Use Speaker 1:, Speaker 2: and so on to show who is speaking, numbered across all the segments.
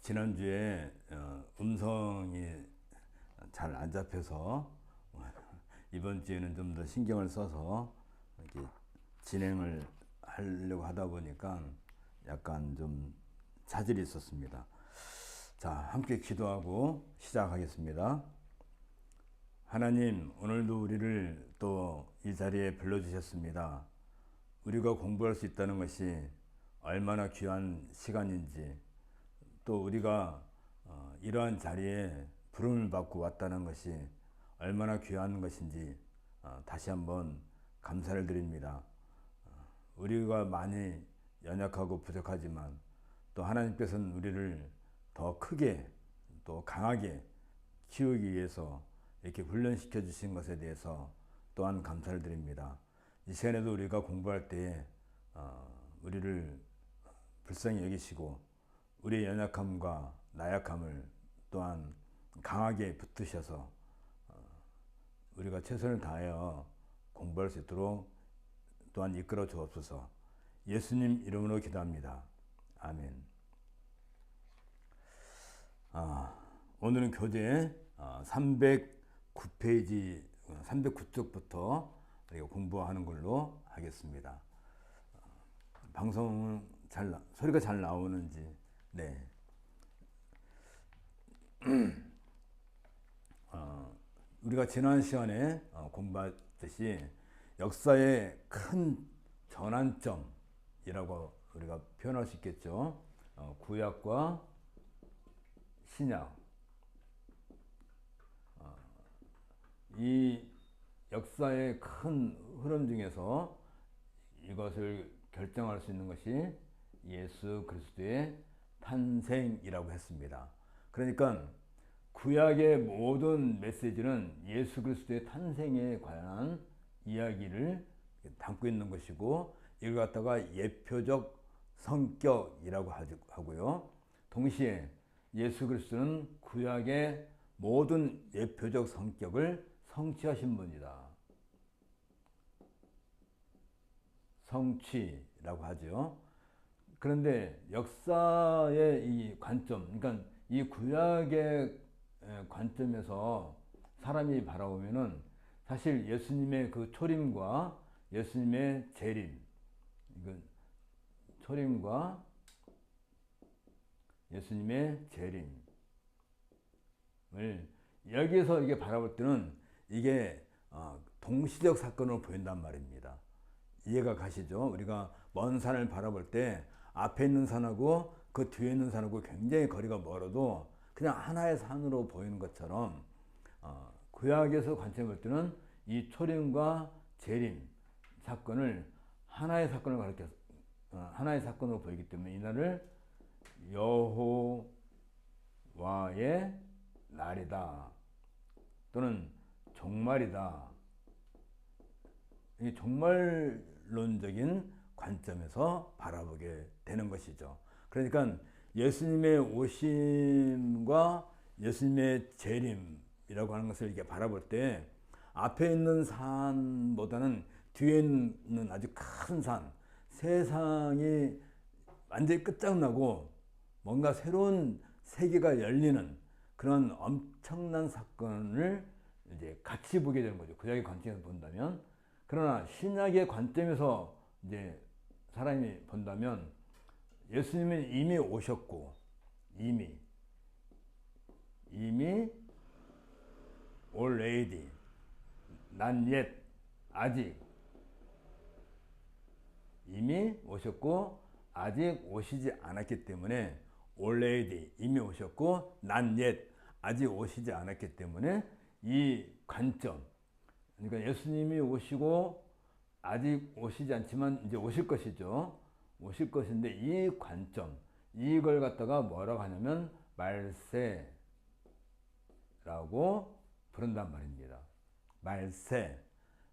Speaker 1: 지난주에 음성이 잘 안 잡혀서 이번 주에는 좀 더 신경을 써서 이렇게 진행을 하려고 하다 보니까 약간 좀 차질이 있었습니다. 자, 함께 기도하고 시작하겠습니다. 하나님, 오늘도 우리를 또 이 자리에 불러주셨습니다. 우리가 공부할 수 있다는 것이 얼마나 귀한 시간인지, 또 우리가 이러한 자리에 부름을 받고 왔다는 것이 얼마나 귀한 것인지 다시 한번 감사를 드립니다. 우리가 많이 연약하고 부족하지만 또 하나님께서는 우리를 더 크게 또 강하게 키우기 위해서 이렇게 훈련시켜 주신 것에 대해서 또한 감사를 드립니다. 이 시간에도 우리가 공부할 때에 우리를 불쌍히 여기시고 우리의 연약함과 나약함을 또한 강하게 붙드셔서 우리가 최선을 다하여 공부할 수 있도록 또한 이끌어 주옵소서. 예수님 이름으로 기도합니다. 아멘. 오늘은 교재 309페이지 309쪽부터 공부하는 걸로 하겠습니다. 방송은 소리가 잘 나오는지. 네. 우리가 지난 시간에 공부했듯이 역사의 큰 전환점이라고 우리가 표현할 수 있겠죠. 구약과 신약. 이 역사의 큰 흐름 중에서 이것을 결정할 수 있는 것이 예수 그리스도의 탄생이라고 했습니다. 그러니까 구약의 모든 메시지는 예수 그리스도의 탄생에 관한 이야기를 담고 있는 것이고, 이걸 갖다가 예표적 성격이라고 하고요. 동시에 예수 그리스도는 구약의 모든 예표적 성격을 성취하신 분이다. 성취라고 하죠. 그런데 역사의 이 관점, 그러니까 이 구약의 관점에서 사람이 바라보면은 사실 예수님의 그 초림과 예수님의 재림, 초림과 예수님의 재림을 여기에서 이게 바라볼 때는 이게 동시적 사건으로 보인단 말입니다. 이해가 가시죠? 우리가 먼 산을 바라볼 때 앞에 있는 산하고 그 뒤에 있는 산하고 굉장히 거리가 멀어도 그냥 하나의 산으로 보이는 것처럼 구약에서 관점을 볼 때는 이 초림과 재림 사건을 하나의 사건을 가리켜 하나의 사건으로 보이기 때문에 이날을 여호와의 날이다 또는 종말이다, 이 종말론적인 관점에서 바라보게 되는 것이죠. 그러니까 예수님의 오심과 예수님의 재림이라고 하는 것을 이렇게 바라볼 때 앞에 있는 산보다는 뒤에 있는 아주 큰 산, 세상이 완전히 끝장나고 뭔가 새로운 세계가 열리는 그런 엄청난 사건을 이제 같이 보게 되는 거죠. 구약의 관점에서 본다면. 그러나 신약의 관점에서 이제 사람이 본다면 예수님은 이미 오셨고, 이미 already, not yet, 아직 이미 오셨고 아직 오시지 않았기 때문에 already, 이미 오셨고 not yet, 아직 오시지 않았기 때문에 이 관점, 그러니까 예수님이 오시고 아직 오시지 않지만 이제 오실 것이죠. 오실 것인데 이 관점, 이걸 갖다가 뭐라고 하냐면 말세라고 부른단 말입니다. 말세.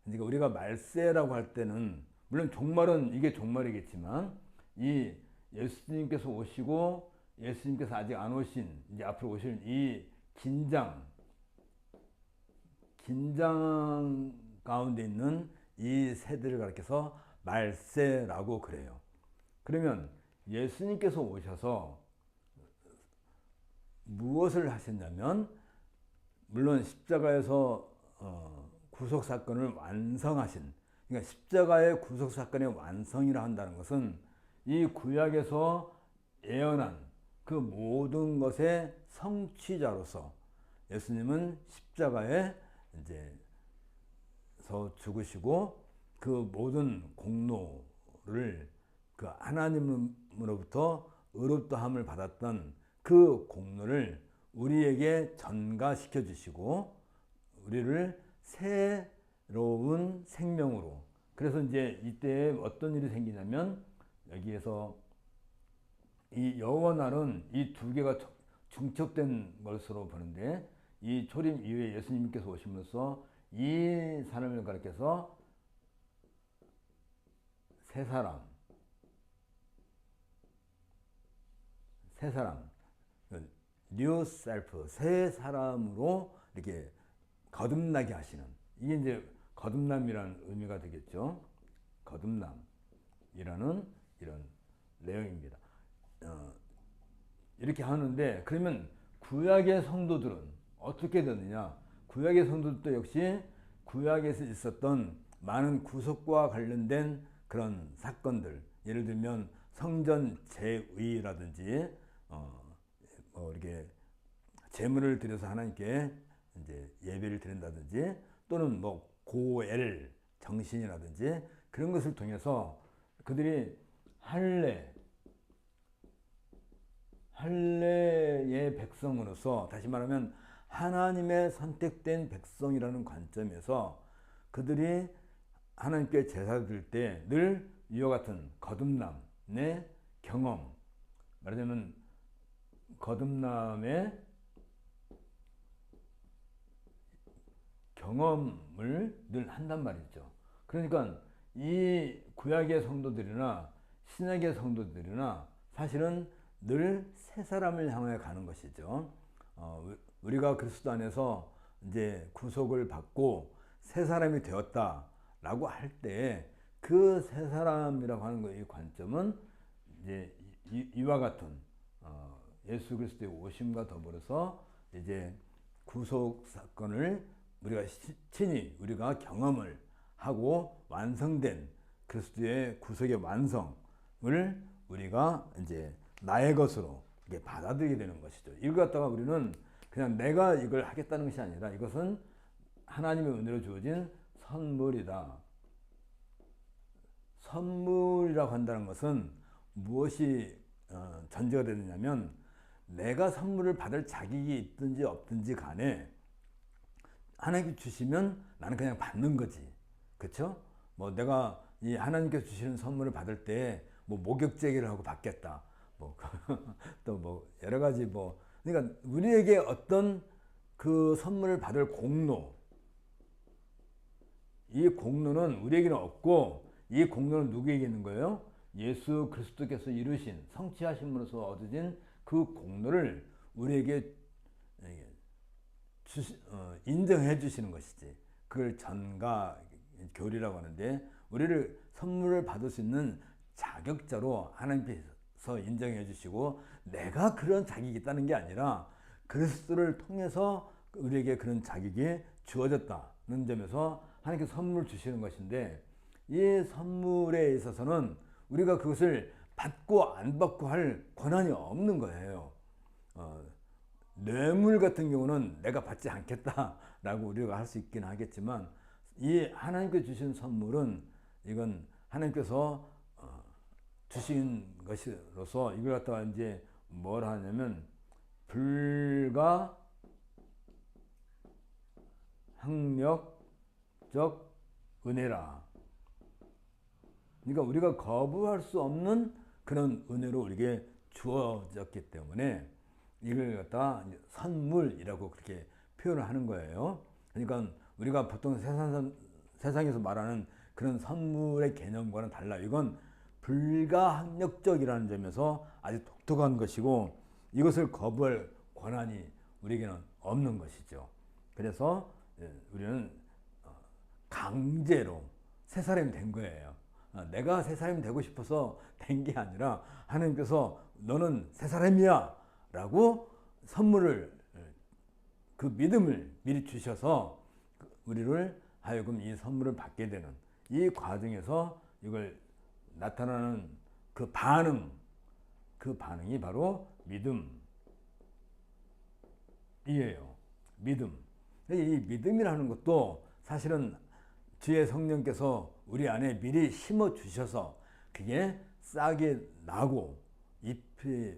Speaker 1: 그러니까 우리가 말세라고 할 때는 물론 종말은 이게 종말이겠지만 이 예수님께서 오시고 예수님께서 아직 안 오신, 이제 앞으로 오실 이 긴장 가운데 있는 이 세대를 가리켜서 말세라고 그래요. 그러면 예수님께서 오셔서 무엇을 하셨냐면, 물론 십자가에서 구속 사건을 완성하신, 그러니까 십자가의 구속 사건의 완성이라 한다는 것은 이 구약에서 예언한 그 모든 것의 성취자로서 예수님은 십자가에 이제 서 죽으시고 그 모든 공로를 그 하나님으로부터 의롭다함을 받았던 그 공로를 우리에게 전가시켜 주시고 우리를 새로운 생명으로, 그래서 이제 이때 어떤 일이 생기냐면, 여기에서 이 여호와날은 이 두 개가 중첩된 것으로 보는데, 이 초림 이후에 예수님께서 오시면서 이 사람을 가리켜서 새 사람, new self, 새 사람으로 이렇게 거듭나게 하시는, 이게 이제 거듭남이라는 의미가 되겠죠. 거듭남이라는 이런 내용입니다. 이렇게 하는데, 그러면 구약의 성도들은 어떻게 되느냐? 구약의 성도들도 역시 구약에서 있었던 많은 구속과 관련된 그런 사건들, 예를 들면 성전 제의라든지 이렇게 제물을 드려서 하나님께 이제 예배를 드린다든지, 또는 뭐 고엘 정신이라든지 그런 것을 통해서 그들이 할례의 백성으로서, 다시 말하면 하나님의 선택된 백성이라는 관점에서 그들이 하나님께 제사 드릴 때 늘 이와 같은 거듭남의 경험, 말하자면 거듭남의 경험을 늘 한단 말이죠. 그러니까 이 구약의 성도들이나 신약의 성도들이나 사실은 늘 새 사람을 향해 가는 것이죠. 우리가 그리스도 안에서 이제 구속을 받고 새 사람이 되었다라고 할 때, 그 새 사람이라고 하는 이 관점은 이제 이와 같은 예수 그리스도의 오심과 더불어서 이제 구속 사건을 우리가 친히 우리가 경험을 하고 완성된 그리스도의 구속의 완성을 우리가 이제 나의 것으로 이렇게 받아들이게 되는 것이죠. 이걸 갖다가 우리는 그냥 내가 이걸 하겠다는 것이 아니라, 이것은 하나님의 은혜로 주어진 선물이다. 선물이라고 한다는 것은 무엇이 전제가 되느냐면, 내가 선물을 받을 자격이 있든지 없든지 간에 하나님께 주시면 나는 그냥 받는 거지. 그렇죠? 뭐 내가 이 하나님께서 주시는 선물을 받을 때 뭐 목욕제기를 하고 받겠다. 뭐 또 뭐 여러 가지 뭐, 그러니까 우리에게 어떤 그 선물을 받을 공로, 이 공로는 우리에게는 없고, 이 공로는 누구에게 있는 거예요? 예수 그리스도께서 이루신 성취하심으로써 얻어진 그 공로를 우리에게 인정해 주시는 것이지. 그걸 전가 교리라고 하는데, 우리를 선물을 받을 수 있는 자격자로 하나님께서 인정해 주시고, 내가 그런 자격이 있다는 게 아니라 그리스도를 통해서 우리에게 그런 자격이 주어졌다는 점에서 하나님께서 선물을 주시는 것인데, 이 선물에 있어서는 우리가 그것을 받고 안 받고 할 권한이 없는 거예요. 뇌물 같은 경우는 내가 받지 않겠다라고 우리가 할 수 있긴 하겠지만, 이 하나님께서 주신 선물은 이건 하나님께서 주신 것으로서 이걸 갖다가 이제 뭘 하냐면 불가 학력적 은혜라. 그러니까 우리가 거부할 수 없는 그런 은혜로 우리에게 주어졌기 때문에 이걸 갖다 선물이라고 그렇게 표현을 하는 거예요. 그러니까 우리가 보통 세상에서 말하는 그런 선물의 개념과는 달라요. 이건 불가항력적이라는 점에서 아주 독특한 것이고, 이것을 거부할 권한이 우리에게는 없는 것이죠. 그래서 우리는 강제로 새 사람이 된 거예요. 내가 새 사람이 되고 싶어서 된 게 아니라 하나님께서 너는 새 사람이야 라고 선물을, 그 믿음을 미리 주셔서 우리를 하여금 이 선물을 받게 되는 이 과정에서 이걸 나타나는 그 반응이 바로 믿음이에요. 믿음. 이 믿음이라는 것도 사실은 주의 성령께서 우리 안에 미리 심어 주셔서 그게 싹이 나고 잎이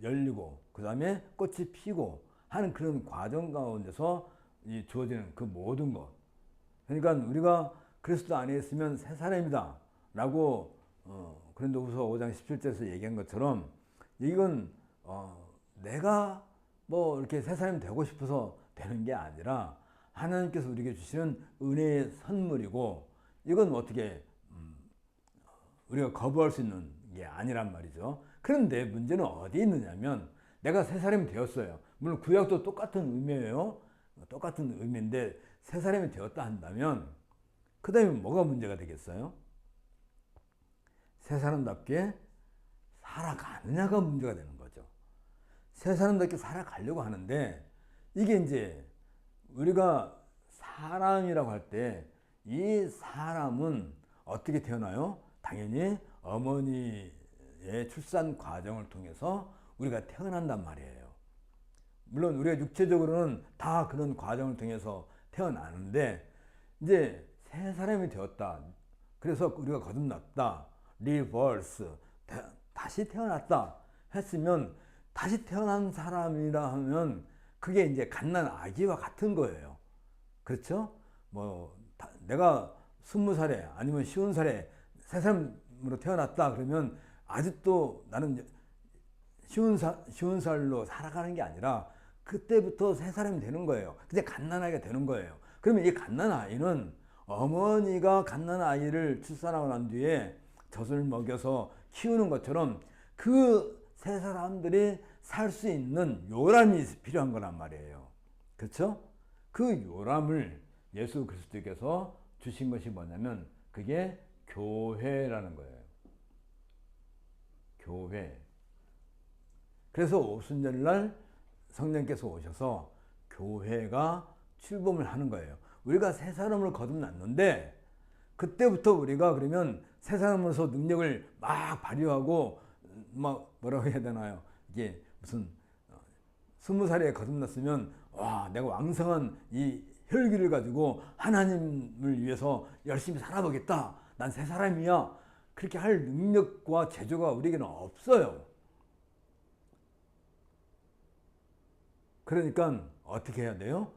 Speaker 1: 열리고 그 다음에 꽃이 피고 하는 그런 과정 가운데서 주어지는 그 모든 것. 그러니까 우리가 그리스도 안에 있으면 새 사람이다 라고 고린도후서 5장 17절에서 얘기한 것처럼 이건 내가 뭐 이렇게 새 사람이 되고 싶어서 되는 게 아니라 하나님께서 우리에게 주시는 은혜의 선물이고 이건 어떻게 우리가 거부할 수 있는 게 아니란 말이죠. 그런데 문제는 어디 있느냐면 내가 새 사람이 되었어요. 물론 구약도 똑같은 의미예요. 똑같은 의미인데 새 사람이 되었다 한다면 그 다음에 뭐가 문제가 되겠어요? 새 사람답게 살아가느냐가 문제가 되는 거죠. 새 사람답게 살아가려고 하는데 이게 이제 우리가 사람이라고 할 때 이 사람은 어떻게 태어나요? 당연히 어머니의 출산 과정을 통해서 우리가 태어난단 말이에요. 물론 우리가 육체적으로는 다 그런 과정을 통해서 태어나는데 이제 새 사람이 되었다. 그래서 우리가 거듭났다. 리버스. 다시 태어났다. 했으면 다시 태어난 사람이라 하면 그게 이제 갓난 아기와 같은 거예요. 그렇죠? 뭐 내가 20살에 아니면 50살에 새 사람으로 태어났다 그러면 아직도 나는 쉬운 살로 살아가는 게 아니라 그때부터 새 사람이 되는 거예요. 그때 갓난아이가 되는 거예요. 그러면 이 갓난아이는 어머니가 갓난아이를 출산하고 난 뒤에 젖을 먹여서 키우는 것처럼 그 새 사람들이 살 수 있는 요람이 필요한 거란 말이에요. 그렇죠? 그 요람을 예수 그리스도께서 주신 것이 뭐냐면 그게 교회라는 거예요. 교회. 그래서 오순절날 성령께서 오셔서 교회가 출범을 하는 거예요. 우리가 새 사람을 거듭났는데 그때부터 우리가 그러면 새 사람으로서 능력을 막 발휘하고 막 뭐라고 해야 되나요? 이게 무슨 20살에 거듭났으면 와 내가 왕성한 이 혈기를 가지고 하나님을 위해서 열심히 살아보겠다. 난 새 사람이야. 그렇게 할 능력과 재주가 우리에게는 없어요. 그러니까 어떻게 해야 돼요?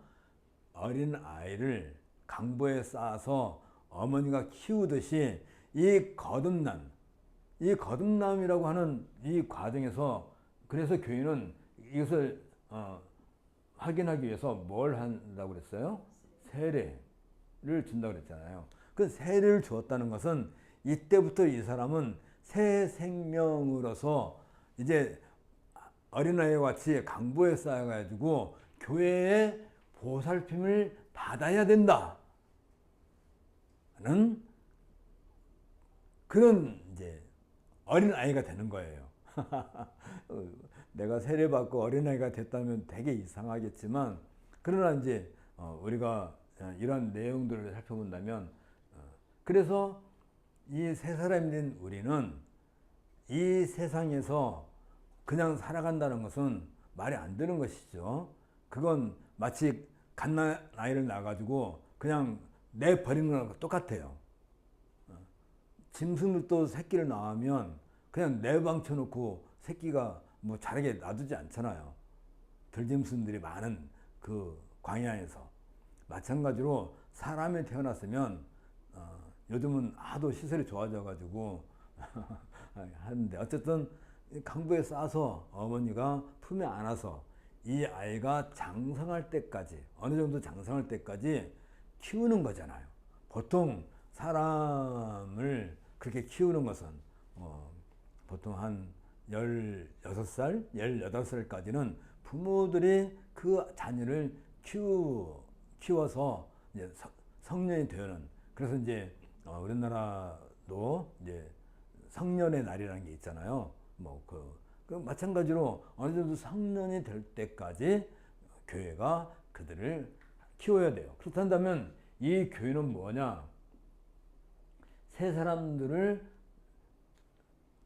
Speaker 1: 어린 아이를 강보에 쌓아서 어머니가 키우듯이 이 거듭남이라고 하는 이 과정에서 그래서 교회는 이것을 확인하기 위해서 뭘 한다고 그랬어요? 세례를 준다고 그랬잖아요. 그 세례를 주었다는 것은 이때부터 이 사람은 새 생명으로서 이제 어린아이와 같이 강보에 쌓여가지고 교회의 보살핌을 받아야 된다는 그런 이제 어린아이가 되는 거예요. 내가 세례받고 어린아이가 됐다면 되게 이상하겠지만 그러나 이제 우리가 이런 내용들을 살펴본다면 그래서 이 새 사람이 된 우리는 이 세상에서 그냥 살아간다는 것은 말이 안 되는 것이죠. 그건 마치 갓난아이를 낳아가지고 그냥 내버리는 거랑 똑같아요. 짐승들도 새끼를 낳으면 그냥 내방쳐놓고 새끼가 뭐 자라게 놔두지 않잖아요. 들짐승들이 많은 그 광야에서. 마찬가지로 사람이 태어났으면 요즘은 하도 시설이 좋아져가지고 하는데 어쨌든 강보에 싸서 어머니가 품에 안아서 이 아이가 장성할 때까지 어느 정도 장성할 때까지 키우는 거잖아요. 보통 사람을 그렇게 키우는 것은 보통 한 16살, 18살까지는 부모들이 그 자녀를 키워서 이제 성년이 되는 그래서 이제 우리나라 또 이제 성년의 날이라는 게 있잖아요. 그 마찬가지로 어느 정도 성년이 될 때까지 교회가 그들을 키워야 돼요. 그렇다면 이 교회는 뭐냐? 새 사람들을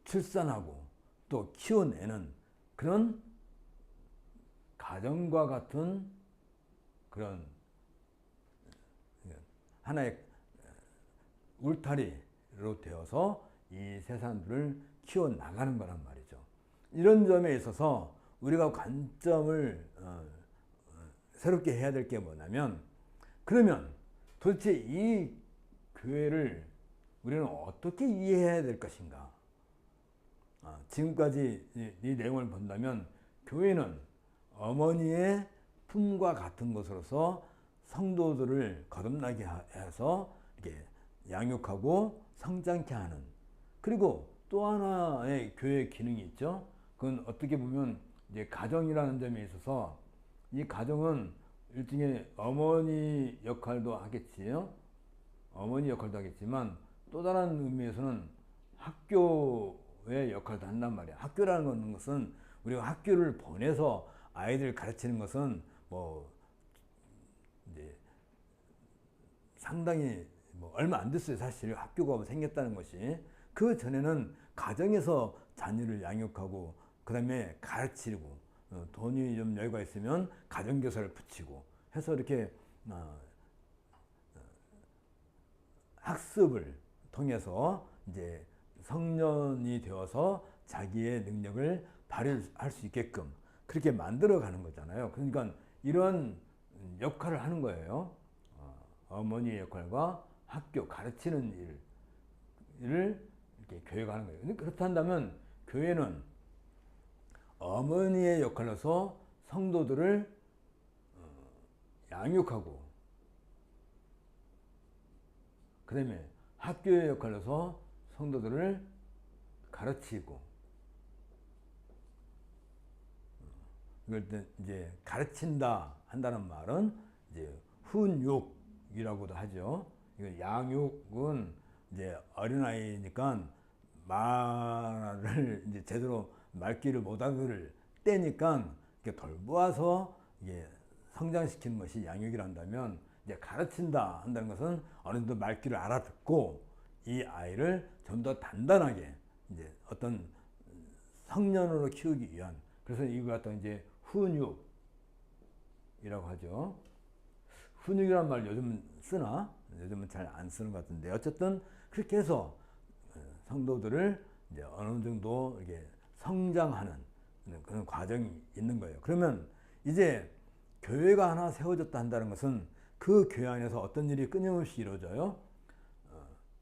Speaker 1: 출산하고 또 키워내는 그런 가정과 같은 그런 하나의 울타리로 되어서 이 새 사람들을 키워나가는 거란 말이죠. 이런 점에 있어서 우리가 관점을 새롭게 해야 될 게 뭐냐면, 그러면 도대체 이 교회를 우리는 어떻게 이해해야 될 것인가? 지금까지 이 내용을 본다면 교회는 어머니의 품과 같은 것으로서 성도들을 거듭나게 해서 이렇게 양육하고 성장케 하는, 그리고 또 하나의 교회 기능이 있죠. 그건 어떻게 보면 이제 가정이라는 점에 있어서 이 가정은 일종의 어머니 역할도 하겠지요. 어머니 역할도 하겠지만 또 다른 의미에서는 학교의 역할도 한단 말이야. 학교라는 것은 우리가 학교를 보내서 아이들 가르치는 것은 뭐 이제 상당히 얼마 안 됐어요. 사실 학교가 생겼다는 것이. 그 전에는 가정에서 자녀를 양육하고 그 다음에 가르치고 돈이 좀 여유가 있으면 가정교사를 붙이고 해서 이렇게 학습을 통해서 이제 성년이 되어서 자기의 능력을 발휘할 수 있게끔 그렇게 만들어 가는 거잖아요. 그러니까 이런 역할을 하는 거예요. 어머니의 역할과 학교 가르치는 일을 이렇게 교회가 하는 거예요. 그렇다면 교회는 어머니의 역할로서 성도들을 양육하고, 그 다음에 학교의 역할로서 성도들을 가르치고, 이걸 때 이제 가르친다 한다는 말은 이제 훈육이라고도 하죠. 이거 양육은 이제 어린아이니까 말을 이제 제대로 말귀를 못 알아들을 때니까 이렇게 돌보아서 이게 성장시키는 것이 양육이란다면, 이제 가르친다 한다는 것은 어느 정도 말귀를 알아듣고 이 아이를 좀 더 단단하게 이제 어떤 성년으로 키우기 위한, 그래서 이걸 갖다 이제 훈육이라고 하죠. 훈육이란 말 요즘 쓰나? 요즘은 잘 안 쓰는 것 같은데, 어쨌든 그렇게 해서 성도들을 이제 어느 정도 이렇게 성장하는 그런 과정이 있는 거예요. 그러면 이제 교회가 하나 세워졌다 한다는 것은 그 교회 안에서 어떤 일이 끊임없이 이루어져요?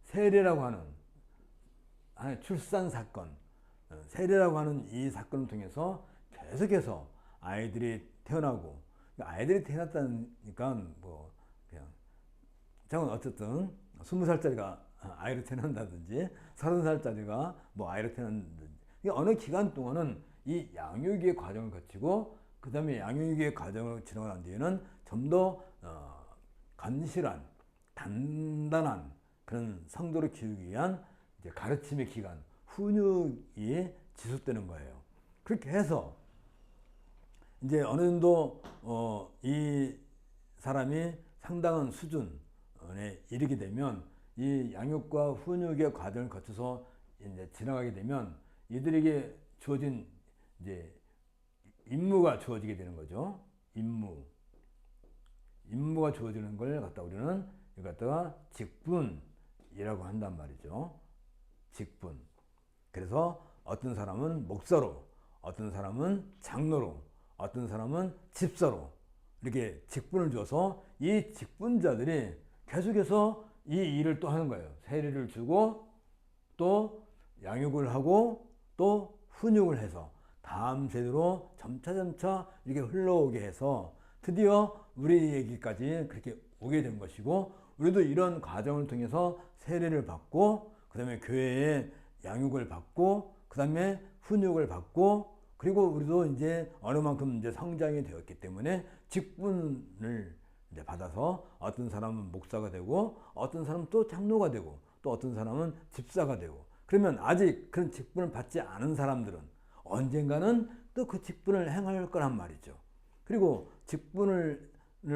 Speaker 1: 세례라고 하는 하나의 출산 사건, 세례라고 하는 이 사건을 통해서 계속해서 아이들이 태어나고, 아이들이 태어났다니까 뭐 그냥 저는 어쨌든 20살짜리가 아이를 태어난다든지 30살짜리가 뭐 아이를 태어난다든지, 어느 기간 동안은 이 양육의 과정을 거치고 그 다음에 양육의 과정을 지나간 뒤에는 좀 더 건실한 단단한 그런 성도를 키우기 위한 이제 가르침의 기간, 훈육이 지속되는 거예요. 그렇게 해서 이제 어느 정도 이 사람이 상당한 수준에 이르게 되면 이 양육과 훈육의 과정을 거쳐서 이제 지나가게 되면 이들에게 주어진 이제 임무가 주어지게 되는 거죠. 임무가 주어지는 걸 갖다 우리는 이거 갖다가 직분이라고 한단 말이죠. 직분. 그래서 어떤 사람은 목사로, 어떤 사람은 장로로, 어떤 사람은 집사로 이렇게 직분을 줘서 이 직분자들이 계속해서 이 일을 또 하는 거예요. 세례를 주고 또 양육을 하고 또 훈육을 해서 다음 세대로 점차점차 이렇게 흘러오게 해서 드디어 우리에게까지 그렇게 오게 된 것이고, 우리도 이런 과정을 통해서 세례를 받고 그 다음에 교회에 양육을 받고 그 다음에 훈육을 받고, 그리고 우리도 이제 어느 만큼 이제 성장이 되었기 때문에 직분을 이제 받아서 어떤 사람은 목사가 되고 어떤 사람은 또 장로가 되고 또 어떤 사람은 집사가 되고, 그러면 아직 그런 직분을 받지 않은 사람들은 언젠가는 또 그 직분을 행할 거란 말이죠. 그리고 직분을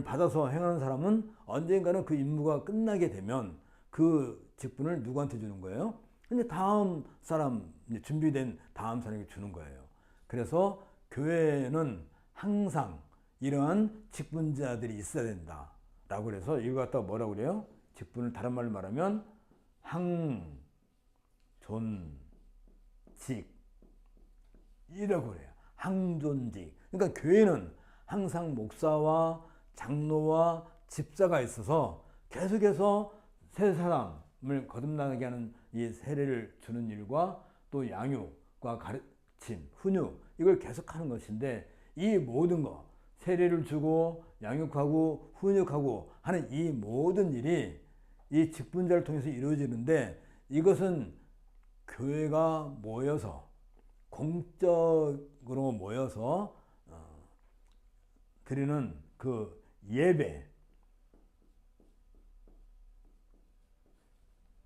Speaker 1: 받아서 행하는 사람은 언젠가는 그 임무가 끝나게 되면 그 직분을 누구한테 주는 거예요? 이제 다음 사람, 준비된 다음 사람에게 주는 거예요. 그래서 교회는 항상 이러한 직분자들이 있어야 된다 라고 그래서 이거 갖다가 뭐라고 그래요? 직분을 다른 말로 말하면 항존직 이라고 그래요. 항존직. 그러니까 교회는 항상 목사와 장로와 집사가 있어서 계속해서 세 사람을 거듭나게 하는 이 세례를 주는 일과 또 양육과 가르침, 훈육 이걸 계속하는 것인데, 이 모든 것, 세례를 주고 양육하고 훈육하고 하는 이 모든 일이 이 직분자를 통해서 이루어지는데, 이것은 교회가 모여서 공적으로 모여서 드리는 그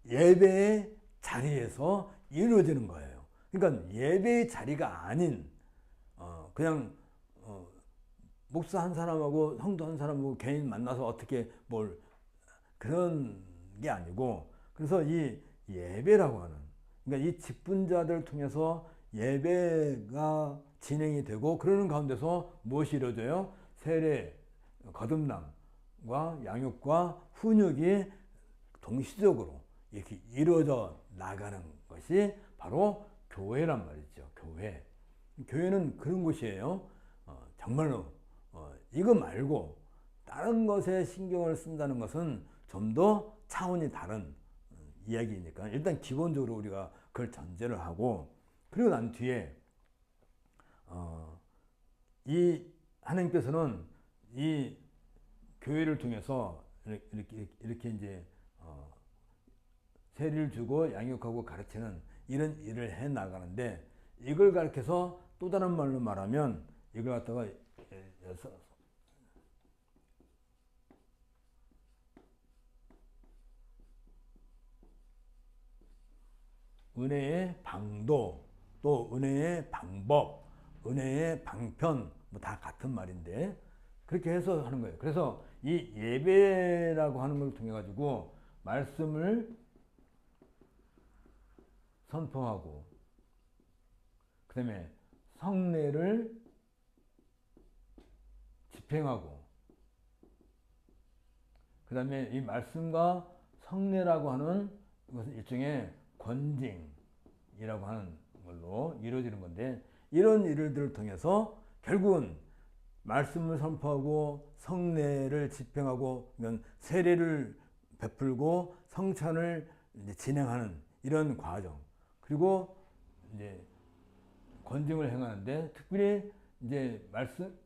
Speaker 1: 예배의 자리에서 이루어지는 거예요. 그러니까 예배의 자리가 아닌 그냥 목사 한 사람하고 성도 한 사람하고 개인 만나서 어떻게 뭘 그런 게 아니고, 그래서 이 예배라고 하는, 그러니까 이 직분자들을 통해서 예배가 진행이 되고, 그러는 가운데서 무엇이 이루어져요? 세례, 거듭남과 양육과 훈육이 동시적으로 이렇게 이루어져 나가는 것이 바로 교회란 말이죠. 교회. 교회는 그런 곳이에요. 정말로 이거 말고 다른 것에 신경을 쓴다는 것은 좀 더 차원이 다른 이야기니까 일단 기본적으로 우리가 그걸 전제를 하고, 그리고 난 뒤에 이 하나님께서는 이 교회를 통해서 이렇게 이제 세례를 주고 양육하고 가르치는 이런 일을 해 나가는데, 이걸 가르쳐서 또 다른 말로 말하면 이걸 갖다가 은혜의 방도, 또 은혜의 방법, 은혜의 방편, 뭐 다 같은 말인데 그렇게 해서 하는 거예요. 그래서 이 예배라고 하는 걸 통해 가지고 말씀을 선포하고, 그 다음에 성례를 집행하고, 그 다음에 이 말씀과 성례라고 하는 것은 일종의 권징이라고 하는 걸로 이루어지는 건데, 이런 일들을 통해서 결국은 말씀을 선포하고 성례를 집행하고, 세례를 베풀고 성찬을 이제 진행하는 이런 과정, 그리고 이제 권징을 행하는데, 특별히 이제 말씀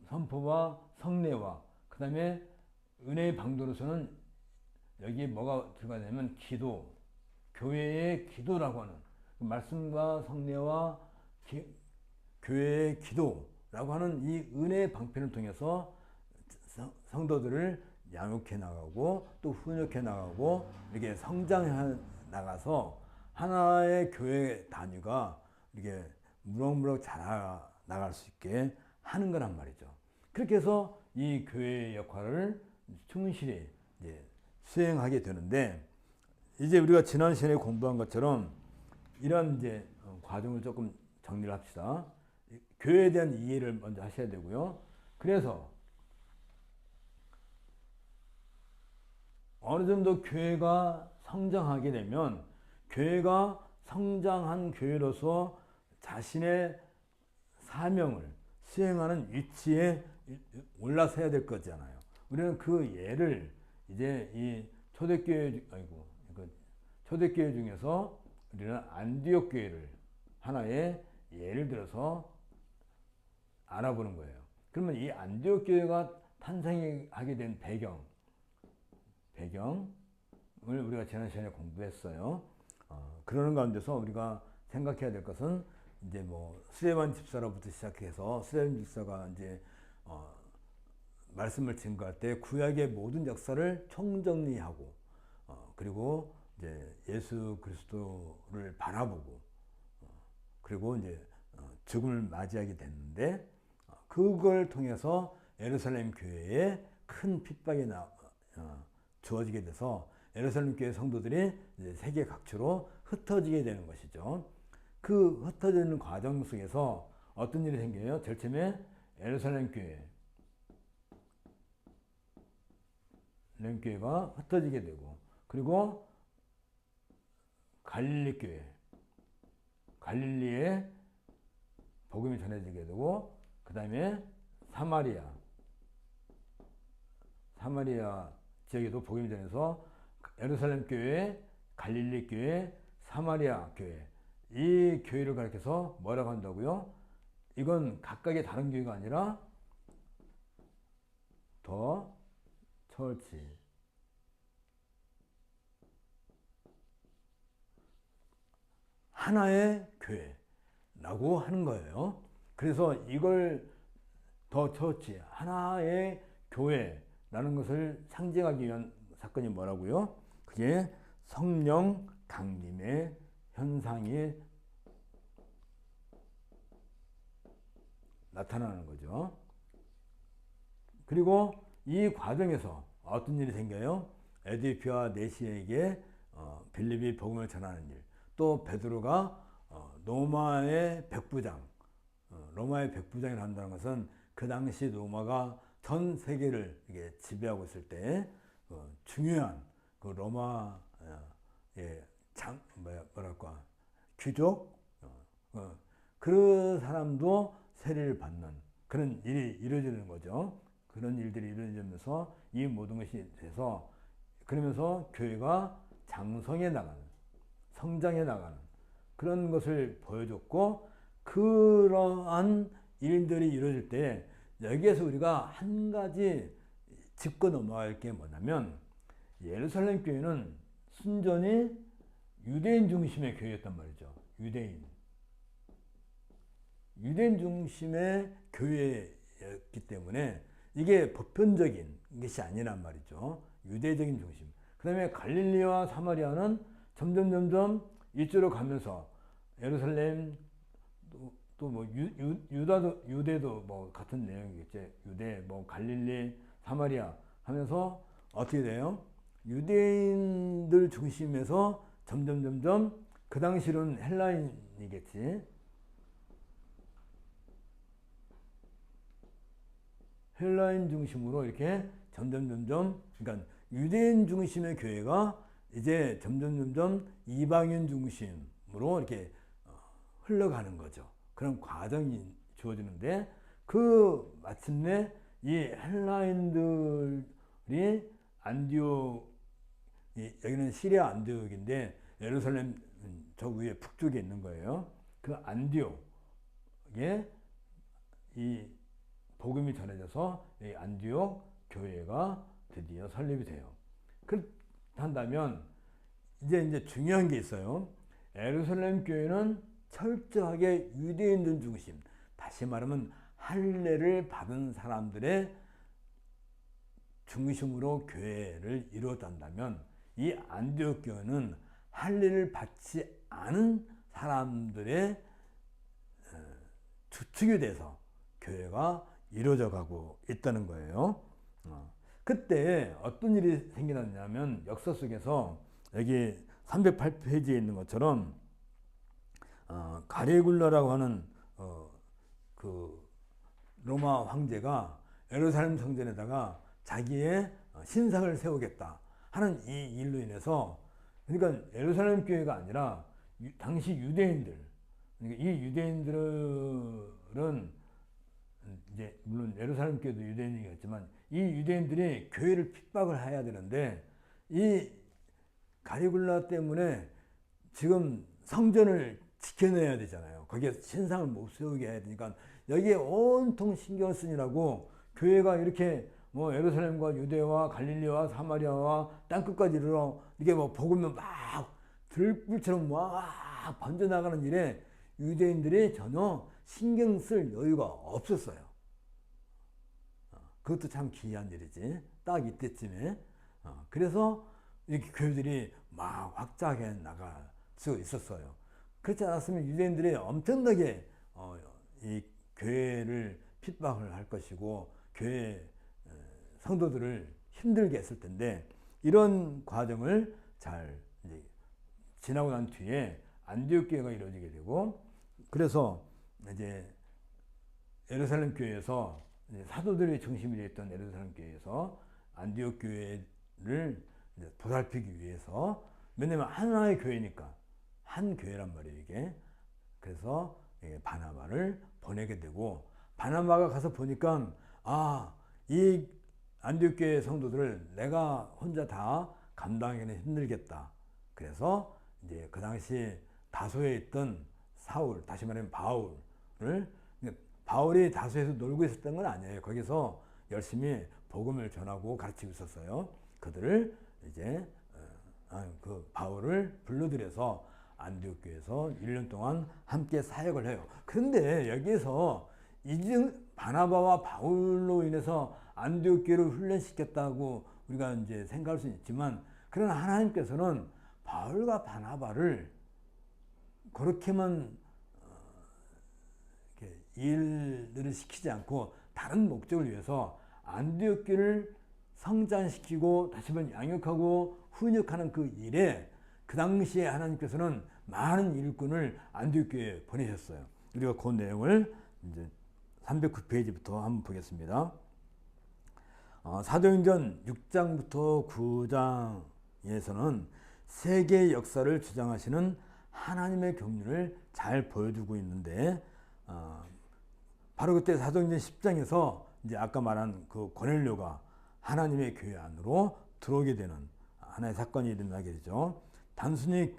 Speaker 1: 선포와 성례와 그 다음에 은혜의 방도로서는 여기에 뭐가 들어가냐면 기도, 교회의 기도라고 하는, 말씀과 성례와 교회의 기도라고 하는 이 은혜의 방편을 통해서 성도들을 양육해 나가고 또 훈육해 나가고 이렇게 성장해 나가서 하나의 교회 단위가 이렇게 무럭무럭 자라나갈 수 있게 하는 거란 말이죠. 그렇게 해서 이 교회의 역할을 충실히 이제 수행하게 되는데, 이제 우리가 지난 시간에 공부한 것처럼 이런 이제 과정을 조금 정리를 합시다. 교회에 대한 이해를 먼저 하셔야 되고요. 그래서 어느 정도 교회가 성장하게 되면 교회가 성장한 교회로서 자신의 사명을 수행하는 위치에 올라서야 될 거잖아요. 우리는 그 예를 이제 이 초대교회 중에서 우리는 안디옥 교회를 하나의 예를 들어서 알아보는 거예요. 그러면 이 안디옥 교회가 탄생하게 된 배경을 우리가 지난 시간에 공부했어요. 그러는 가운데서 우리가 생각해야 될 것은 이제 뭐 스데반 집사로부터 시작해서 스데반 집사가 이제 말씀을 증거할 때 구약의 모든 역사를 총정리하고 그리고 이제 예수 그리스도를 바라보고 그리고 이제 죽음을 맞이하게 됐는데 그걸 통해서 예루살렘 교회에 큰 핍박이 주어지게 돼서 예루살렘 교회 성도들이 이제 세계 각처로 흩어지게 되는 것이죠. 그 흩어지는 과정 속에서 어떤 일이 생겨요? 제일 처음에 예루살렘 교회가 흩어지게 되고, 그리고 갈릴리 교회, 갈릴리에 복음이 전해지게 되고, 그 다음에 사마리아 지역에도 복음이 전해서 예루살렘 교회, 갈릴리 교회, 사마리아 교회, 이 교회를 가리켜서 뭐라고 한다고요? 이건 각각의 다른 교회가 아니라 더 처치, 하나의 교회라고 하는 거예요. 그래서 이걸 더 처치, 하나의 교회라는 것을 상징하기 위한 사건이 뭐라고요? 그게 성령 강림의 현상이 나타나는 거죠. 그리고 이 과정에서 어떤 일이 생겨요? 에디피와 네시에게 빌립이 복음을 전하는 일, 또 베드로가 로마의 백부장을 한다는 것은 그 당시 로마가 전 세계를 이게 지배하고 있을 때 중요한 그 로마의 귀족, 그 사람도 세례를 받는 그런 일이 이루어지는 거죠. 그런 일들이 이루어지면서 이 모든 것이 돼서, 그러면서 교회가 장성해 나가는, 성장해 나가는 그런 것을 보여줬고, 그러한 일들이 이루어질 때 여기에서 우리가 한 가지 짚고 넘어갈 게 뭐냐면, 예루살렘 교회는 순전히 유대인 중심의 교회였단 말이죠. 유대인 중심의 교회였기 때문에 이게 보편적인 것이 아니란 말이죠. 유대적인 중심. 그 다음에 갈릴리와 사마리아는 점점 이쪽으로 가면서 예루살렘, 또 뭐 유대도 뭐 같은 내용이겠지. 유대, 뭐 갈릴리, 사마리아 하면서 어떻게 돼요? 유대인들 중심에서 점점 그 당시로는 헬라인이겠지. 헬라인 중심으로 이렇게 점점 그러니까 유대인 중심의 교회가 이제 점점 이방인 중심으로 이렇게 흘러가는 거죠. 그런 과정이 주어지는데, 그 마침내 이 헬라인들이 안디옥, 여기는 시리아 안디옥인데 예루살렘 저 위에 북쪽에 있는 거예요. 그 안디옥에 이 복음이 전해져서 이 안디옥 교회가 드디어 설립이 돼요. 그렇다면 이제 중요한 게 있어요. 예루살렘 교회는 철저하게 유대인들 중심, 다시 말하면 할례를 받은 사람들의 중심으로 교회를 이루었다면, 이 안디옥 교회는 할례를 받지 않은 사람들의 주축이 돼서 교회가 이루어져 가고 있다는 거예요. 그때 어떤 일이 생기냐면, 역사 속에서 여기 308페이지에 있는 것처럼 가리굴라라고 하는 그 로마 황제가 예루살렘 성전에다가 자기의 신상을 세우겠다 하는 이 일로 인해서, 그러니까 예루살렘 교회가 아니라 당시 유대인들, 그러니까 이 유대인들은 이제 물론 예루살렘 교회도 유대인이겠지만 이 유대인들이 교회를 핍박을 해야 되는데, 이 가리굴라 때문에 지금 성전을 지켜내야 되잖아요. 거기에 신상을 못 세우게 해야 되니까 여기에 온통 신경을 쓰느라고 교회가 이렇게 뭐 예루살렘과 유대와 갈릴리와 사마리아와 땅끝까지 이르러 이게 뭐 복음을 막 들불처럼 막 번져나가는 일에 유대인들이 전혀 신경 쓸 여유가 없었어요. 그것도 참 기이한 일이지. 딱 이때쯤에. 그래서 이렇게 교회들이 막 확장해 나갈 수 있었어요. 그렇지 않았으면 유대인들이 엄청나게 이 교회를 핍박을 할 것이고 교회 성도들을 힘들게 했을 텐데, 이런 과정을 잘 이제 지나고 난 뒤에 안디옥 교회가 이루어지게 되고, 그래서 이제 예루살렘 교회에서 사도들이 중심이 되었던 예루살렘 교회에서 안디옥 교회를 보살피기 위해서, 왜냐면 하나의 교회니까 한 교회란 말이에요 이게. 그래서 바나바를 보내게 되고, 바나바가 가서 보니까 이 안디옥 교회 성도들을 내가 혼자 다 감당하기는 힘들겠다. 그래서 이제 그 당시 다소에 있던 사울, 다시 말하면 바울을, 바울이 다소에서 놀고 있었던 건 아니에요. 거기서 열심히 복음을 전하고 가르치고 있었어요. 그들을 이제 그 바울을 불러들여서 안디옥 교회에서 1년 동안 함께 사역을 해요. 그런데 여기에서 바나바와 바울로 인해서 안디옥 교회를 훈련시켰다고 우리가 이제 생각할 수 있지만, 그러나 하나님께서는 바울과 바나바를 그렇게만 일들을 시키지 않고 다른 목적을 위해서 안디옥 교회를 성장시키고 다시 한번 양육하고 훈육하는 그 일에, 그 당시에 하나님께서는 많은 일꾼을 안디옥 교회에 보내셨어요. 우리가 그 내용을 이제 309페이지부터 한번 보겠습니다. 사도행전 6장부터 9장에서는 세계의 역사를 주장하시는 하나님의 경륜을 잘 보여주고 있는데, 바로 그때 사도행전 10장에서 이제 아까 말한 그 고넬료가 하나님의 교회 안으로 들어오게 되는 하나의 사건이 일어나게 되죠. 단순히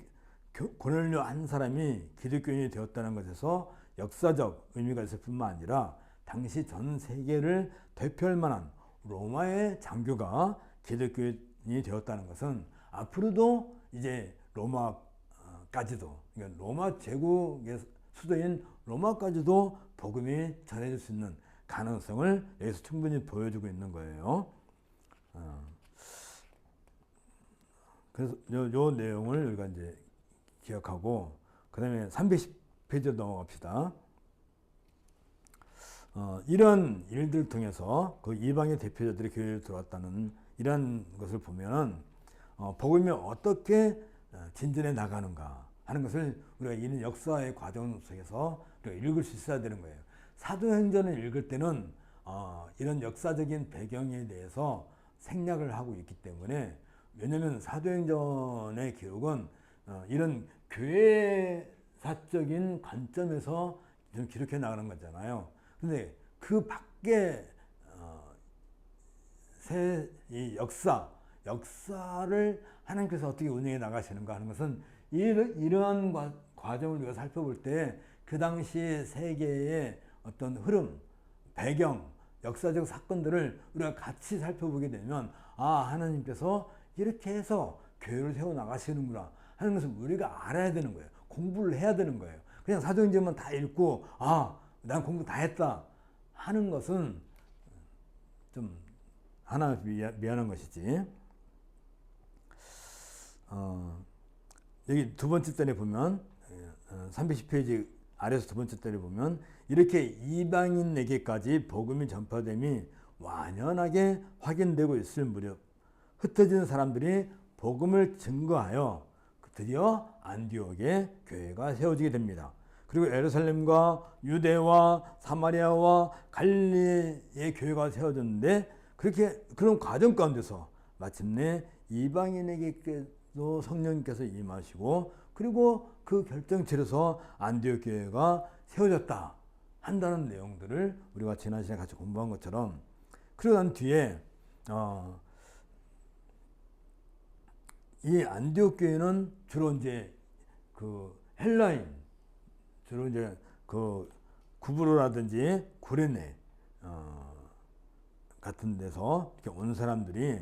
Speaker 1: 고넬료 한 사람이 기독교인이 되었다는 것에서 역사적 의미가 있을 뿐만 아니라, 당시 전 세계를 대표할 만한 로마의 장교가 기독교인이 되었다는 것은 앞으로도 이제 로마까지도, 그러니까 로마 제국의 수도인 로마까지도 복음이 전해질 수 있는 가능성을 여기서 충분히 보여주고 있는 거예요. 그래서 요 내용을 우리가 이제 기억하고, 그 다음에 310페이지로 넘어갑시다. 이런 일들을 통해서 그 이방의 대표자들이 교회에 들어왔다는 이런 것을 보면은 복음이 어떻게 진전해 나가는가 하는 것을 우리가 이런 역사의 과정 속에서 우리가 읽을 수 있어야 되는 거예요. 사도행전을 읽을 때는 이런 역사적인 배경에 대해서 생략을 하고 있기 때문에, 왜냐하면 사도행전의 기록은 이런 교회사적인 관점에서 좀 기록해 나가는 거잖아요. 근데 그 밖에 이 역사를 하나님께서 어떻게 운영해 나가시는가 하는 것은, 이러한 과정을 우리가 살펴볼 때 그 당시 세계의 어떤 흐름, 배경, 역사적 사건들을 우리가 같이 살펴보게 되면, 하나님께서 이렇게 해서 교회를 세워 나가시는구나 하는 것을 우리가 알아야 되는 거예요. 공부를 해야 되는 거예요. 그냥 사도행전만 다 읽고 난 공부 다 했다 하는 것은 좀 하나 미안한 것이지. 여기 두 번째 단에 보면 310페이지 아래에서 두 번째 단에 보면, 이렇게 이방인에게까지 복음이 전파됨이 완연하게 확인되고 있을 무렵 흩어진 사람들이 복음을 증거하여 드디어 안디옥에 교회가 세워지게 됩니다. 그리고 예루살렘과 유대와 사마리아와 갈릴리의 교회가 세워졌는데, 그런 과정 가운데서 마침내 이방인에게도 성령님께서 임하시고, 그리고 그 결정체로서 안디옥 교회가 세워졌다 한다는 내용들을 우리가 지난 시간에 같이 공부한 것처럼, 그러고 난 뒤에 이 안디옥 교회는 주로 이제 그 헬라인, 주로 이제 그 구브로라든지 구레네 같은 데서 이렇게 온 사람들이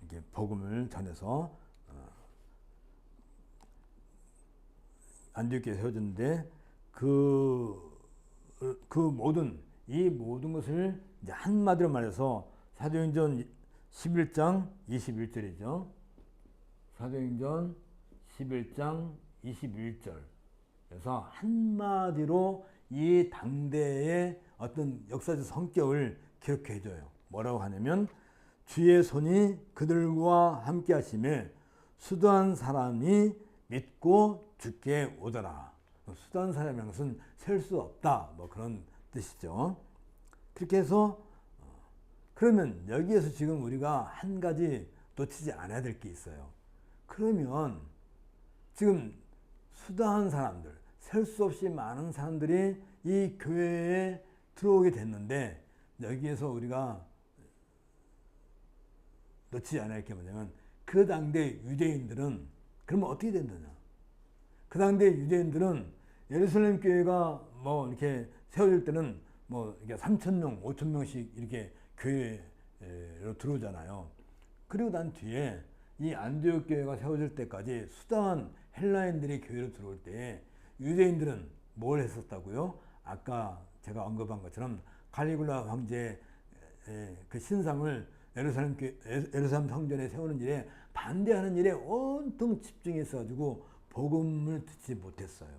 Speaker 1: 이렇게 복음을 전해서 안디옥 교회 세워졌는데, 이 모든 것을 이제 한마디로 말해서 사도행전 11장 21절이죠. 사도행전 11장 21절. 그래서 한마디로 이 당대의 어떤 역사적 성격을 기록해 줘요. 뭐라고 하냐면 주의 손이 그들과 함께 하심에 수도한 사람이 믿고 주께 오더라. 수도한 사람이라는 것은 셀 수 없다. 뭐 그런 뜻이죠. 그렇게 해서 그러면 여기에서 지금 우리가 한 가지 놓치지 않아야 될 게 있어요. 그러면 지금 수다한 사람들, 셀 수 없이 많은 사람들이 이 교회에 들어오게 됐는데 여기에서 우리가 놓치지 않아야 할 게 뭐냐면 그 당대 유대인들은 그러면 어떻게 된다냐. 그 당대 유대인들은 예루살렘 교회가 뭐 이렇게 세워질 때는 뭐 이게 3,000명, 5,000명씩 이렇게 교회로 들어오잖아요. 그리고 난 뒤에 이 안디옥 교회가 세워질 때까지 수다한 헬라인들이 교회로 들어올 때 유대인들은 뭘 했었다고요? 아까 제가 언급한 것처럼 갈리굴라 황제의 그 신상을 예루살렘 성전에 세우는 일에 반대하는 일에 온통 집중해서 가지고 복음을 듣지 못했어요.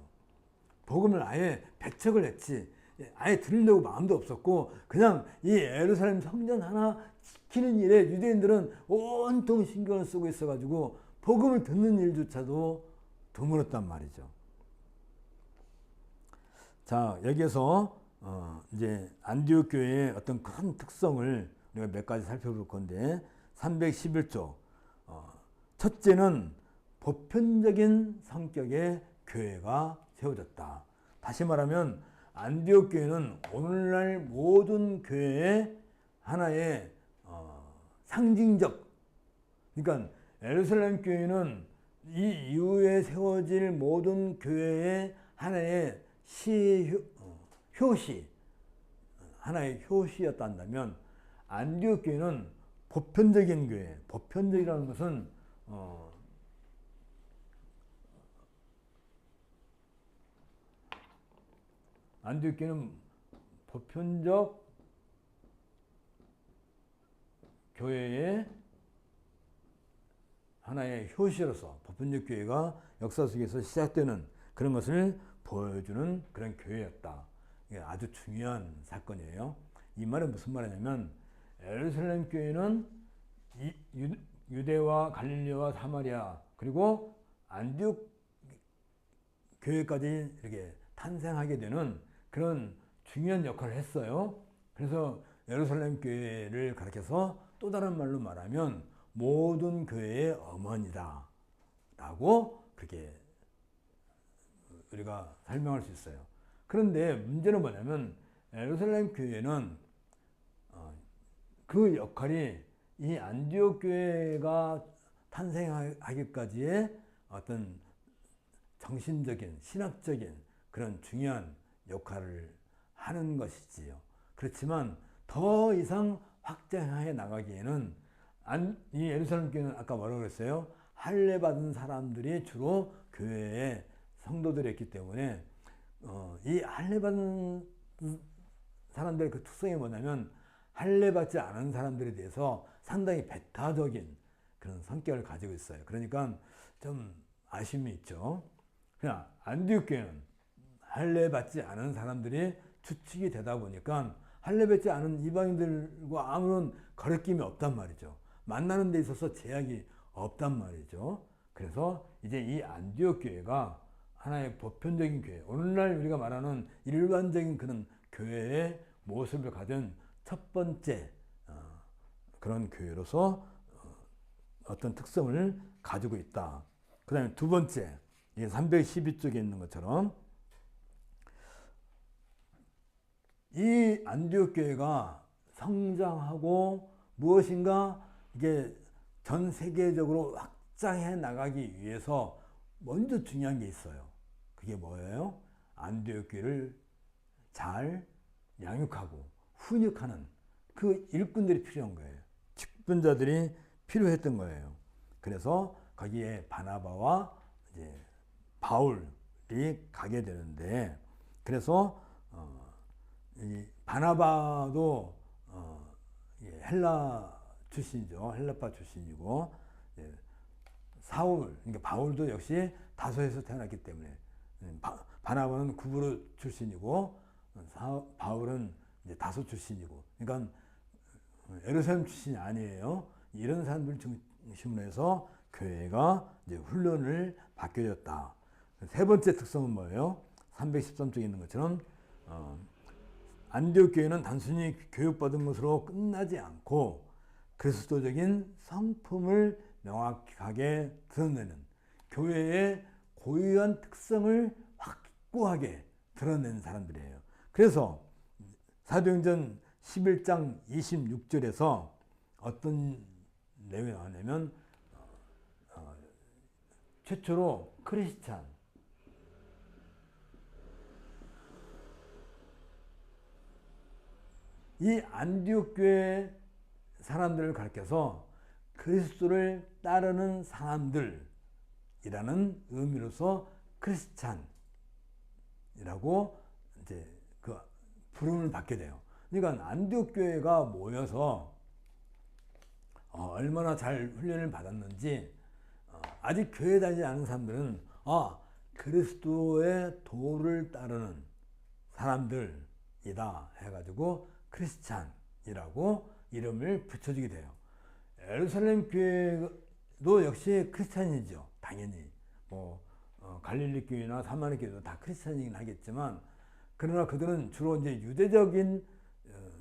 Speaker 1: 복음을 아예 배척을 했지. 아예 들으려고 마음도 없었고 그냥 이 예루살렘 성전 하나 지키는 일에 유대인들은 온통 신경을 쓰고 있어가지고 복음을 듣는 일조차도 드물었단 말이죠. 자, 여기에서 이제 안디옥 교회의 어떤 큰 특성을 우리가 몇 가지 살펴볼 건데 311조 첫째는 보편적인 성격의 교회가 세워졌다. 다시 말하면 안디옥 교회는 오늘날 모든 교회의 하나의 상징적, 그러니까 예루살렘 교회는 이 이후에 세워질 모든 교회의 하나의 효시, 하나의 효시였다 한다면 안디옥 교회는 보편적인 교회, 보편적이라는 것은 안디옥 교회는 보편적 교회의 하나의 효시로서 보편적 교회가 역사 속에서 시작되는 그런 것을 보여주는 그런 교회였다. 이게 아주 중요한 사건이에요. 이 말은 무슨 말이냐면 예루살렘 교회는 유대와 갈릴리와 사마리아 그리고 안디옥 교회까지 이렇게 탄생하게 되는 그런 중요한 역할을 했어요. 그래서 예루살렘 교회를 가리켜서 또 다른 말로 말하면 모든 교회의 어머니다 라고 그렇게 우리가 설명할 수 있어요. 그런데 문제는 뭐냐면 예루살렘 교회는 그 역할이 이 안디옥 교회가 탄생하기까지의 어떤 정신적인 신학적인 그런 중요한 역할을 하는 것이지요. 그렇지만 더 이상 확장해 나가기에는 이 예루살렘 교회는 아까 뭐라고 그랬어요? 할례 받은 사람들이 주로 교회의 성도들이었기 때문에 이 할례 받은 사람들의 그 특성이 뭐냐면 할례 받지 않은 사람들에 대해서 상당히 배타적인 그런 성격을 가지고 있어요. 그러니까 좀 아쉬움이 있죠. 그냥 안디옥 교회는 할례 받지 않은 사람들이 주축이 되다 보니까 할례 받지 않은 이방인들과 아무런 거리낌이 없단 말이죠. 만나는 데 있어서 제약이 없단 말이죠. 그래서 이제 이 안디옥 교회가 하나의 보편적인 교회, 오늘날 우리가 말하는 일반적인 그런 교회의 모습을 가진 첫 번째 그런 교회로서 어떤 특성을 가지고 있다. 그 다음에 두 번째, 312쪽에 있는 것처럼 이 안디옥 교회가 성장하고 무엇인가 이게 전 세계적으로 확장해 나가기 위해서 먼저 중요한 게 있어요. 그게 뭐예요? 안디옥 교회를 잘 양육하고 훈육하는 그 일꾼들이 필요한 거예요. 직분자들이 필요했던 거예요. 그래서 거기에 바나바와 이제 바울이 가게 되는데, 그래서 이 바나바도 헬라 출신이죠. 헬라파 출신이고 사울, 그러니까 바울도 역시 다소에서 태어났기 때문에 바나바는 구브로 출신이고 바울은 이제 다소 출신이고, 그러니까 예루살렘 출신이 아니에요. 이런 사람들 중심으로 해서 교회가 이제 훈련을 받게 되었다. 세 번째 특성은 뭐예요? 313쪽에 있는 것처럼 안디옥 교회는 단순히 교육받은 것으로 끝나지 않고 그리스도적인 성품을 명확하게 드러내는, 교회의 고유한 특성을 확고하게 드러내는 사람들이에요. 그래서 사도행전 11장 26절에서 어떤 내용이 나오냐면 최초로 크리스찬, 이 안디옥 교회 사람들을 가리켜서 그리스도를 따르는 사람들이라는 의미로서 크리스찬이라고 이제 그 부름을 받게 돼요. 그러니까 안디옥 교회가 모여서 얼마나 잘 훈련을 받았는지, 아직 교회 다니지 않은 사람들은 그리스도의 도를 따르는 사람들이다 해가지고 크리스찬이라고 이름을 붙여주게 돼요. 예루살렘 교회도 역시 크리스찬이죠. 당연히 갈릴리 교회나 사마리 교회도 다 크리스찬이긴 하겠지만, 그러나 그들은 주로 이제 유대적인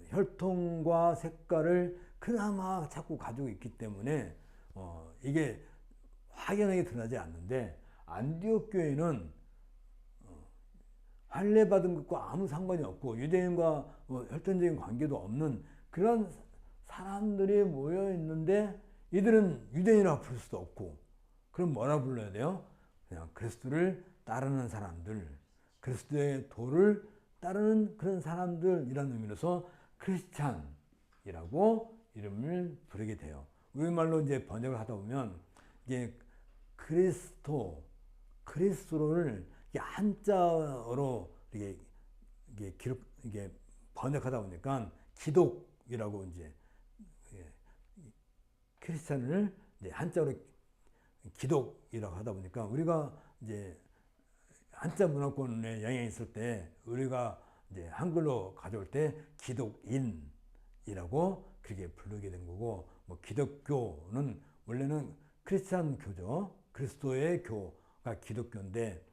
Speaker 1: 혈통과 색깔을 그나마 자꾸 가지고 있기 때문에 이게 확연하게 드러나지 않는데, 안디옥 교회는 할례 받은 것과 아무 상관이 없고 유대인과 혈통적인 관계도 없는 그런 사람들이 모여 있는데, 이들은 유대인이라고 부를 수도 없고, 그럼 뭐라 불러야 돼요? 그냥 그리스도를 따르는 사람들, 그리스도의 도를 따르는 그런 사람들이라는 의미로서 크리스찬이라고 이름을 부르게 돼요. 우리말로 이제 번역을 하다 보면 이게 그리스도를 한자어로 이게 번역하다 보니까 기독이라고 이제 크리스찬을 이제 한자로 기독이라고 하다 보니까, 우리가 이제 한자 문화권에 영향이 있을 때 우리가 이제 한글로 가져올 때 기독인이라고 그렇게 부르게 된 거고, 기독교는 원래는 크리스찬 교죠. 그리스도의 교가 기독교인데,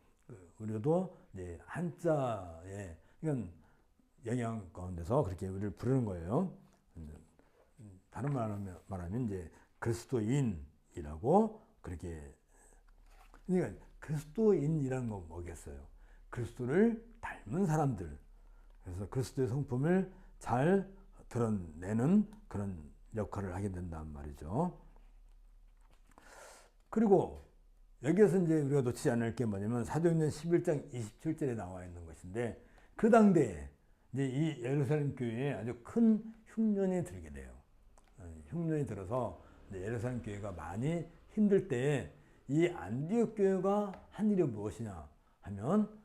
Speaker 1: 우리도 이제 한자의 이건 영향 가운데서 그렇게 우리를 부르는 거예요. 다른 말하면 이제 그리스도인이라고 그렇게. 그러니까 그리스도인이라는 건 뭐겠어요? 그리스도를 닮은 사람들. 그래서 그리스도의 성품을 잘 드러내는 그런 역할을 하게 된단 말이죠. 그리고 여기에서 이제 우리가 놓치지 않을 게 뭐냐면 사도행전 11장 27절에 나와 있는 것인데, 그 당대에 이제 이 예루살렘 교회에 아주 큰 흉년이 들게 돼요. 흉년이 들어서 예루살렘 교회가 많이 힘들 때에 이 안디옥 교회가 한 일이 무엇이냐 하면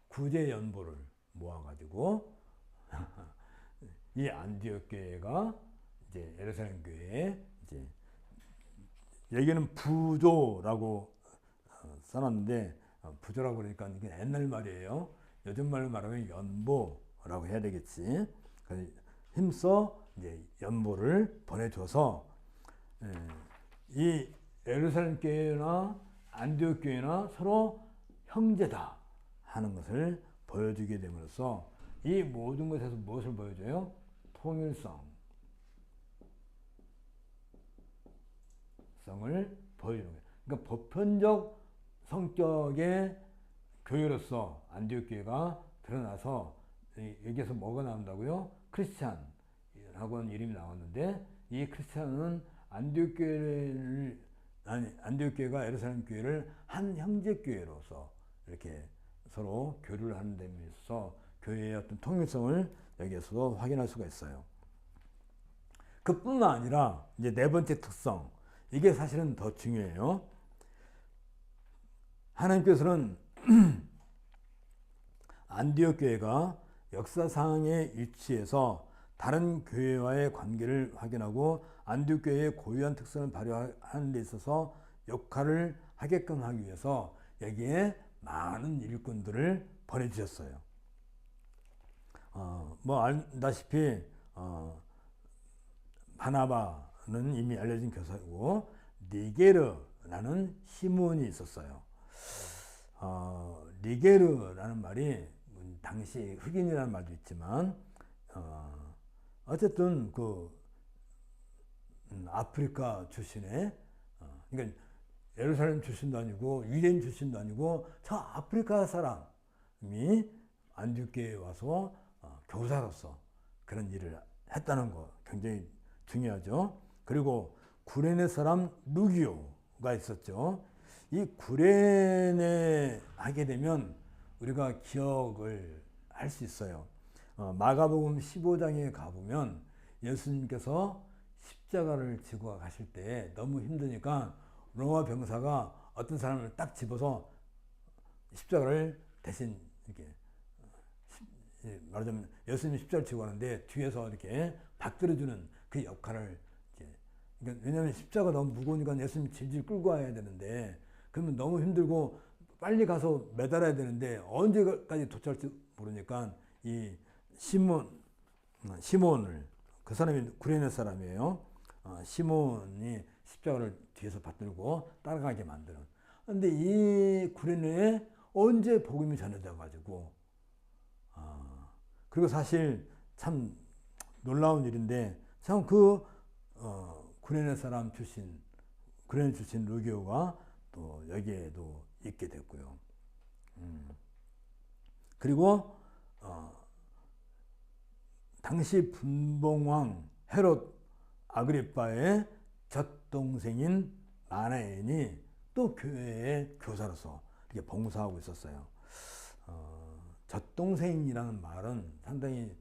Speaker 1: 구제 연보를 모아가지고 이 안디옥 교회가 이제 예루살렘 교회에 이제 여기는 부조라고 써놨는데, 부조라고 그러니까 이게 옛날 말이에요. 요즘 말로 말하면 연보라고 해야 되겠지. 힘써 이제 연보를 보내줘서 이 예루살렘 교회나 안디옥 교회나 서로 형제다 하는 것을 보여주게 됨으로써 이 모든 것에서 무엇을 보여줘요? 통일성을 보여주는 거예요. 그러니까 보편적 성격의 교회로서 안디옥 교회가 드러나서, 여기에서 뭐가 나온다고요? 크리스찬이라고 하는 이름이 나왔는데, 이 크리스찬은 안디옥 교회가 예루살렘 교회를 한 형제 교회로서 이렇게 서로 교류를 하는 데 있어서 교회의 어떤 통일성을 여기에서도 확인할 수가 있어요. 그뿐만 아니라 이제 네 번째 특성, 이게 사실은 더 중요해요. 하나님께서는 안디옥 교회가 역사상의 위치에서 다른 교회와의 관계를 확인하고 안디옥 교회의 고유한 특성을 발휘하는 데 있어서 역할을 하게끔 하기 위해서 여기에 많은 일꾼들을 보내주셨어요. 뭐 알다시피 바나바는 이미 알려진 교사이고 니게르라는 시몬이 있었어요. 니게르라는 말이 당시 흑인이라는 말도 있지만 어쨌든 그 아프리카 출신의 그러니까 예루살렘 출신도 아니고 유대인 출신도 아니고 저 아프리카 사람이 안디옥교회에 와서 교사로서 그런 일을 했다는 거 굉장히 중요하죠. 그리고 구레네 사람 루기오가 있었죠. 이 구레네 하게 되면 우리가 기억을 할 수 있어요. 마가복음 15장에 가보면 예수님께서 십자가를 지고 가실 때 너무 힘드니까 로마 병사가 어떤 사람을 딱 집어서 십자가를 대신 이렇게 말하자면 예수님 십자가를 지고 가는데 뒤에서 이렇게 받들어주는 그 역할을 그러니까 왜냐하면 십자가 너무 무거우니까 예수님 질질 끌고 와야 되는데 그러면 너무 힘들고 빨리 가서 매달아야 되는데 언제까지 도착할지 모르니까 이 시몬을 그 사람이 구레네 사람이에요. 시몬이 십자가를 뒤에서 받들고 따라가게 만드는. 근데 이 구레네에 언제 복음이 전해져 가지고 그리고 사실 참 놀라운 일인데 참 그 구레네 사람 출신 구레네 출신 루기오가 또 여기에도 있게 됐고요. 그리고 당시 분봉왕 헤롯 아그리빠의 젖동생인 마나엔이 또 교회의 교사로서 이렇게 봉사하고 있었어요. 젖동생이라는 말은 상당히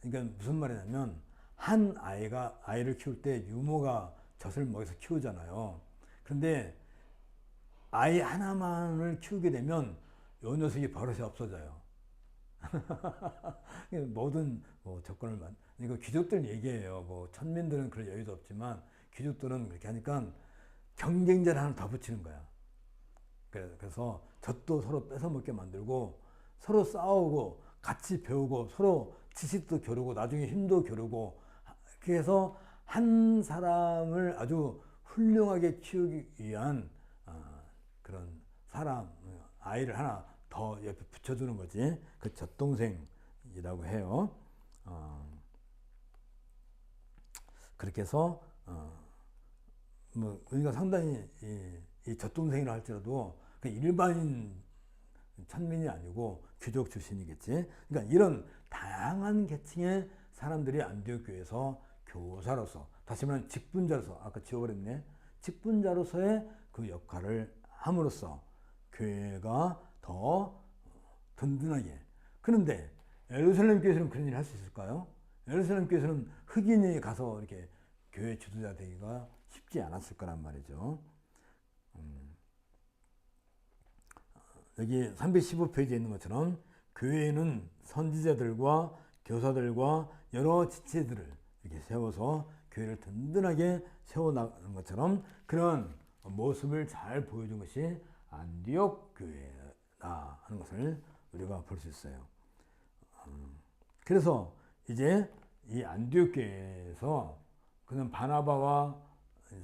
Speaker 1: 그러니까 무슨 말이냐면 한 아이를 키울 때 유모가 젖을 먹여서 키우잖아요. 그런데 아이 하나만을 키우게 되면 요 녀석이 버릇이 없어져요. 모든 조건을 이거 귀족들 얘기예요. 뭐 천민들은 그럴 여유도 없지만 귀족들은 그렇게 하니까 경쟁자를 하나 더 붙이는 거야. 그래서 젖도 서로 뺏어 먹게 만들고 서로 싸우고 같이 배우고 서로 지식도 겨루고 나중에 힘도 겨루고 그래서 한 사람을 아주 훌륭하게 키우기 위한 그런 아이를 하나 더 옆에 붙여주는 거지. 그 젖동생이라고 해요. 그렇게 해서 뭐 우리가 상당히 이 젖동생이라 할지라도 그 일반인 천민이 아니고 귀족 출신이겠지. 그러니까 이런 다양한 계층의 사람들이 안디옥 교회에서 교사로서 다시 말하면 직분자로서 아까 지워버렸네. 직분자로서의 그 역할을 함으로써 교회가 더 든든하게. 그런데 예루살렘 교회에서는 그런 일을 할 수 있을까요? 예루살렘 교회에서는 흑인이 가서 이렇게 교회 지도자 되기가 쉽지 않았을 거란 말이죠. 여기 315페이지에 있는 것처럼 교회에는 선지자들과 교사들과 여러 지체들을 이렇게 세워서 교회를 든든하게 세워나가는 것처럼 그런 모습을 잘 보여준 것이 안디옥 교회다 하는 것을 우리가 볼 수 있어요. 그래서 이제 이 안디옥 교회에서 그는 바나바와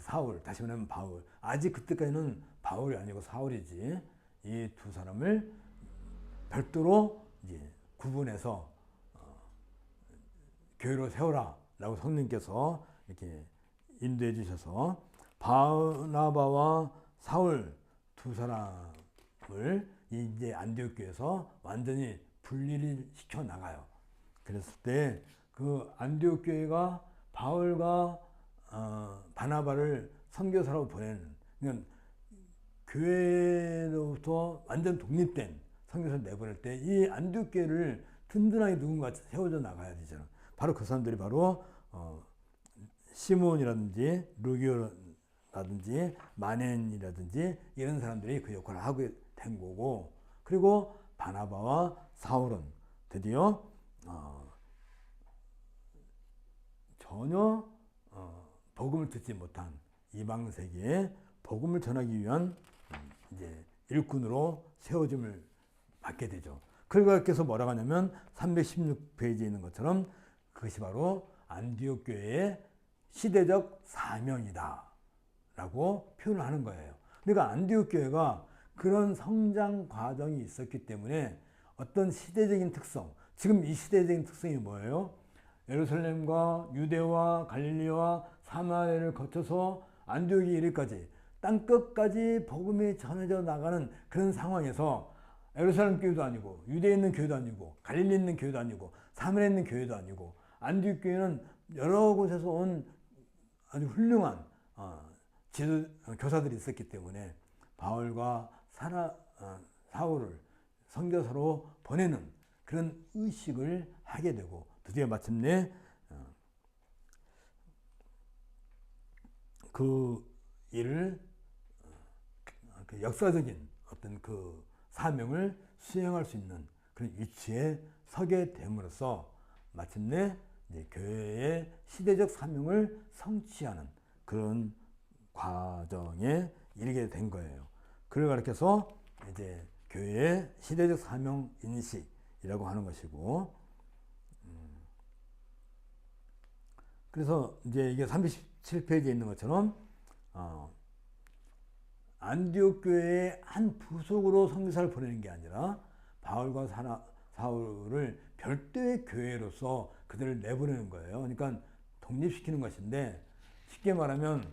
Speaker 1: 사울, 다시 말하면 바울, 아직 그때까지는 바울이 아니고 사울이지. 이 두 사람을 별도로 이제 구분해서 교회로 세워라라고 성령께서 이렇게 인도해 주셔서 바나바와 사울 두 사람을 이제 안디옥 교회에서 완전히 분리를 시켜 나가요. 그랬을 때 그 안디옥 교회가 바울과 바나바를 선교사로 보내는 그러니까 교회로부터 완전 독립된 선교사를 내보낼 때 이 안디옥 교회를 든든하게 누군가 세워져 나가야 되잖아. 바로 그 사람들이 바로 시몬이라든지 루기오라든지 마넨이라든지 이런 사람들이 그 역할을 하게 된 거고, 그리고 바나바와 사울은 드디어 전혀 복음을 듣지 못한 이방 세계에 복음을 전하기 위한 이제 일꾼으로 세워짐을 받게 되죠. 그렇게 해서 뭐라고 하냐면 316페이지에 있는 것처럼 그것이 바로 안디옥 교회의 시대적 사명이다 라고 표현을 하는 거예요. 그러니까 안디옥 교회가 그런 성장 과정이 있었기 때문에 어떤 시대적인 특성, 지금 이 시대적인 특성이 뭐예요? 예루살렘과 유대와 갈릴리와 사마리아를 거쳐서 안디옥에 이르기까지 땅끝까지 복음이 전해져 나가는 그런 상황에서 예루살렘 교회도 아니고 유대에 있는 교회도 아니고 갈릴리에 있는 교회도 아니고 사마리아에 있는 교회도 아니고 안디옥 교회는 여러 곳에서 온 아주 훌륭한 교사들이 있었기 때문에 바울과 사울을 선교사로 보내는 그런 의식을 하게 되고 드디어 마침내 그 일을 그 역사적인 어떤 그 사명을 수행할 수 있는 그런 위치에 서게 됨으로써 마침내 이제 교회의 시대적 사명을 성취하는 그런 과정에 이르게 된 거예요. 그걸 가르쳐서 이제 교회의 시대적 사명 인식이라고 하는 것이고, 그래서 이제 이게 37페이지에 있는 것처럼 안디옥 교회의 한 부속으로 선교사를 보내는 게 아니라 바울과 사울을 별도의 교회로서 그들을 내보내는 거예요. 그러니까 독립시키는 것인데, 쉽게 말하면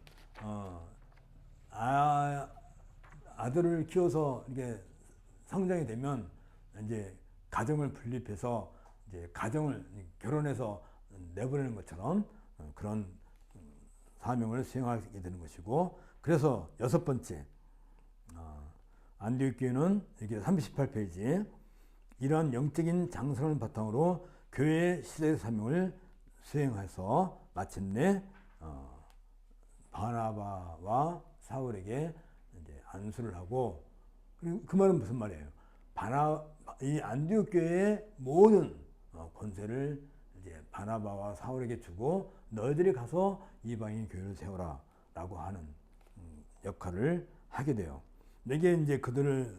Speaker 1: 아들을 키워서 이렇게 성장이 되면 이제 가정을 분립해서 이제 가정을 결혼해서 내보내는 것처럼 그런 사명을 수행하게 되는 것이고, 그래서 여섯 번째 안디옥 교회는 이게 38페이지 이러한 영적인 장성을 바탕으로 교회의 시대의 사명을 수행해서 마침내 바나바와 사울에게 이제 안수를 하고, 그리고 그 말은 무슨 말이에요? 이 안디옥 교회의 모든 권세를 이제 바나바와 사울에게 주고 너희들이 가서 이방인 교회를 세워라라고 하는 역할을 하게 돼요. 이게 이제 그들을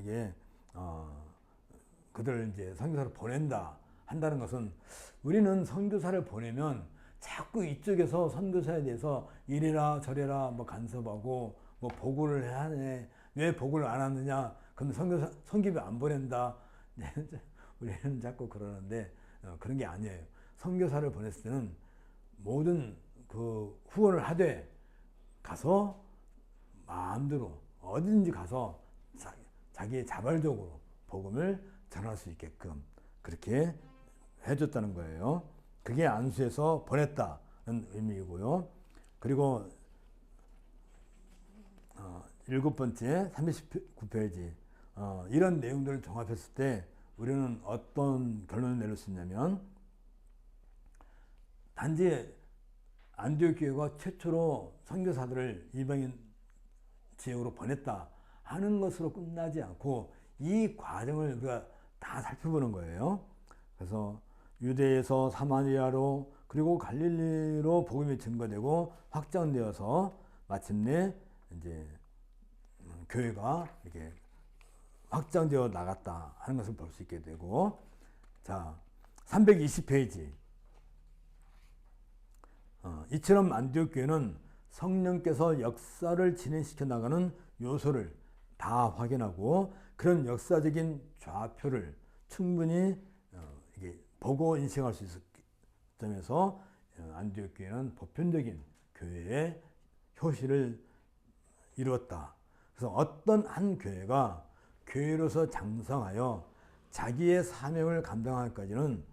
Speaker 1: 이제 선교사를 보낸다 한다는 것은, 우리는 선교사를 보내면 자꾸 이쪽에서 선교사에 대해서 이래라 저래라 뭐 간섭하고 뭐 보고를 해야 하네, 왜 보고를 안 하느냐, 그럼 선교비 안 보낸다. 우리는 자꾸 그러는데 그런 게 아니에요. 선교사를 보냈을 때는 모든 그 후원을 하되 가서 마음대로 어디든지 가서 자기의 자발적으로 복음을 전할 수 있게끔 그렇게 해줬다는 거예요. 그게 안수해서 보냈다는 의미이고요. 그리고 일곱 번째 39페이지 이런 내용들을 종합했을 때 우리는 어떤 결론을 내릴 수 있냐면, 단지 안디옥 교회가 최초로 선교사들을 이방인 지역으로 보냈다 하는 것으로 끝나지 않고 이 과정을 우리가 다 살펴보는 거예요. 그래서 유대에서 사마리아로 그리고 갈릴리로 복음이 증거되고 확장되어서 마침내 이제 교회가 이렇게 확장되어 나갔다 하는 것을 볼 수 있게 되고, 자 320페이지 이처럼 안디옥 교회는 성령께서 역사를 진행시켜 나가는 요소를 다 확인하고 그런 역사적인 좌표를 충분히 이게 보고 인식할 수 있었기 점에서 안디옥 교회는 보편적인 교회의 효시를 이루었다. 그래서 어떤 한 교회가 교회로서 장성하여 자기의 사명을 감당하기까지는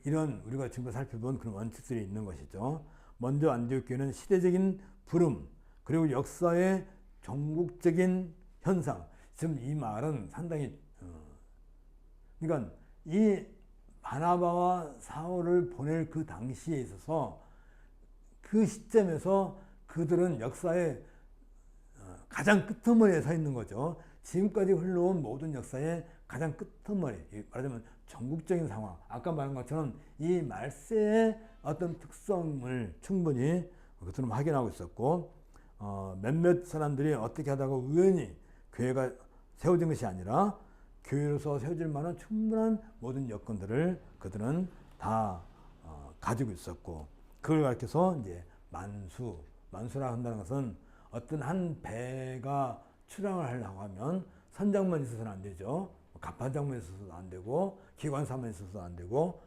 Speaker 1: 이런 우리가 지금 살펴본 그런 원칙들이 있는 것이죠. 먼저 안디옥 교회는 시대적인 부름 그리고 역사의 종국적인 현상. 지금 이 말은 상당히 그러니까 이 바나바와 사울을 보낼 그 당시에 있어서 그 시점에서 그들은 역사의 가장 끄트머리에 서 있는 거죠. 지금까지 흘러온 모든 역사의 가장 끄트머리, 말하자면 전국적인 상황, 아까 말한 것처럼 이 말세의 어떤 특성을 충분히 그들은 확인하고 있었고, 몇몇 사람들이 어떻게 하다가 우연히 교회가 세워진 것이 아니라 교회로서 세워질 만한 충분한 모든 여건들을 그들은 다 가지고 있었고, 그걸 가르쳐서 이제 만수라 한다는 것은 어떤 한 배가 출항을 하려고 하면 선장만 있어서는 안 되죠. 갑판장만 있어서도 안 되고 기관사만 있어서도 안 되고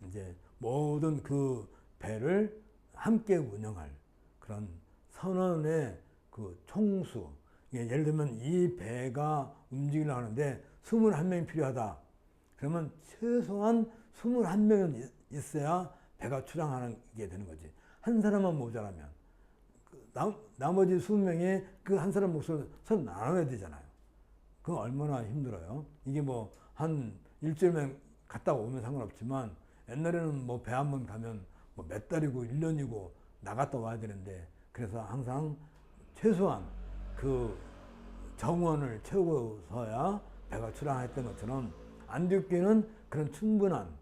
Speaker 1: 이제 모든 그 배를 함께 운영할 그런 선원의 그 총수. 예를 들면 이 배가 움직이려고 하는데 21명이 필요하다. 그러면 최소한 21명은 있어야 배가 출항하게 되는 거지. 한 사람만 모자라면 나머지 20명이 그 한 사람 몫을 서로 나눠야 되잖아요. 그건 얼마나 힘들어요. 이게 뭐 한 일주일만 갔다 오면 상관없지만 옛날에는 뭐 배 한 번 가면 뭐 몇 달이고 1년이고 나갔다 와야 되는데, 그래서 항상 최소한 그 정원을 채우고서야 배가 출항했던 것처럼 안디옥교회는 그런 충분한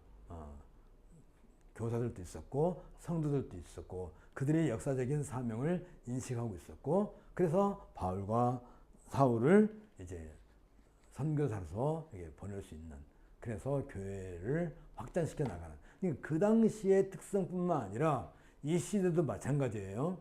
Speaker 1: 교사들도 있었고 성도들도 있었고 그들의 역사적인 사명을 인식하고 있었고, 그래서 바울과 사울을 이제 선교사로서 보낼 수 있는, 그래서 교회를 확장시켜 나가는, 그 당시의 특성뿐만 아니라 이 시대도 마찬가지예요.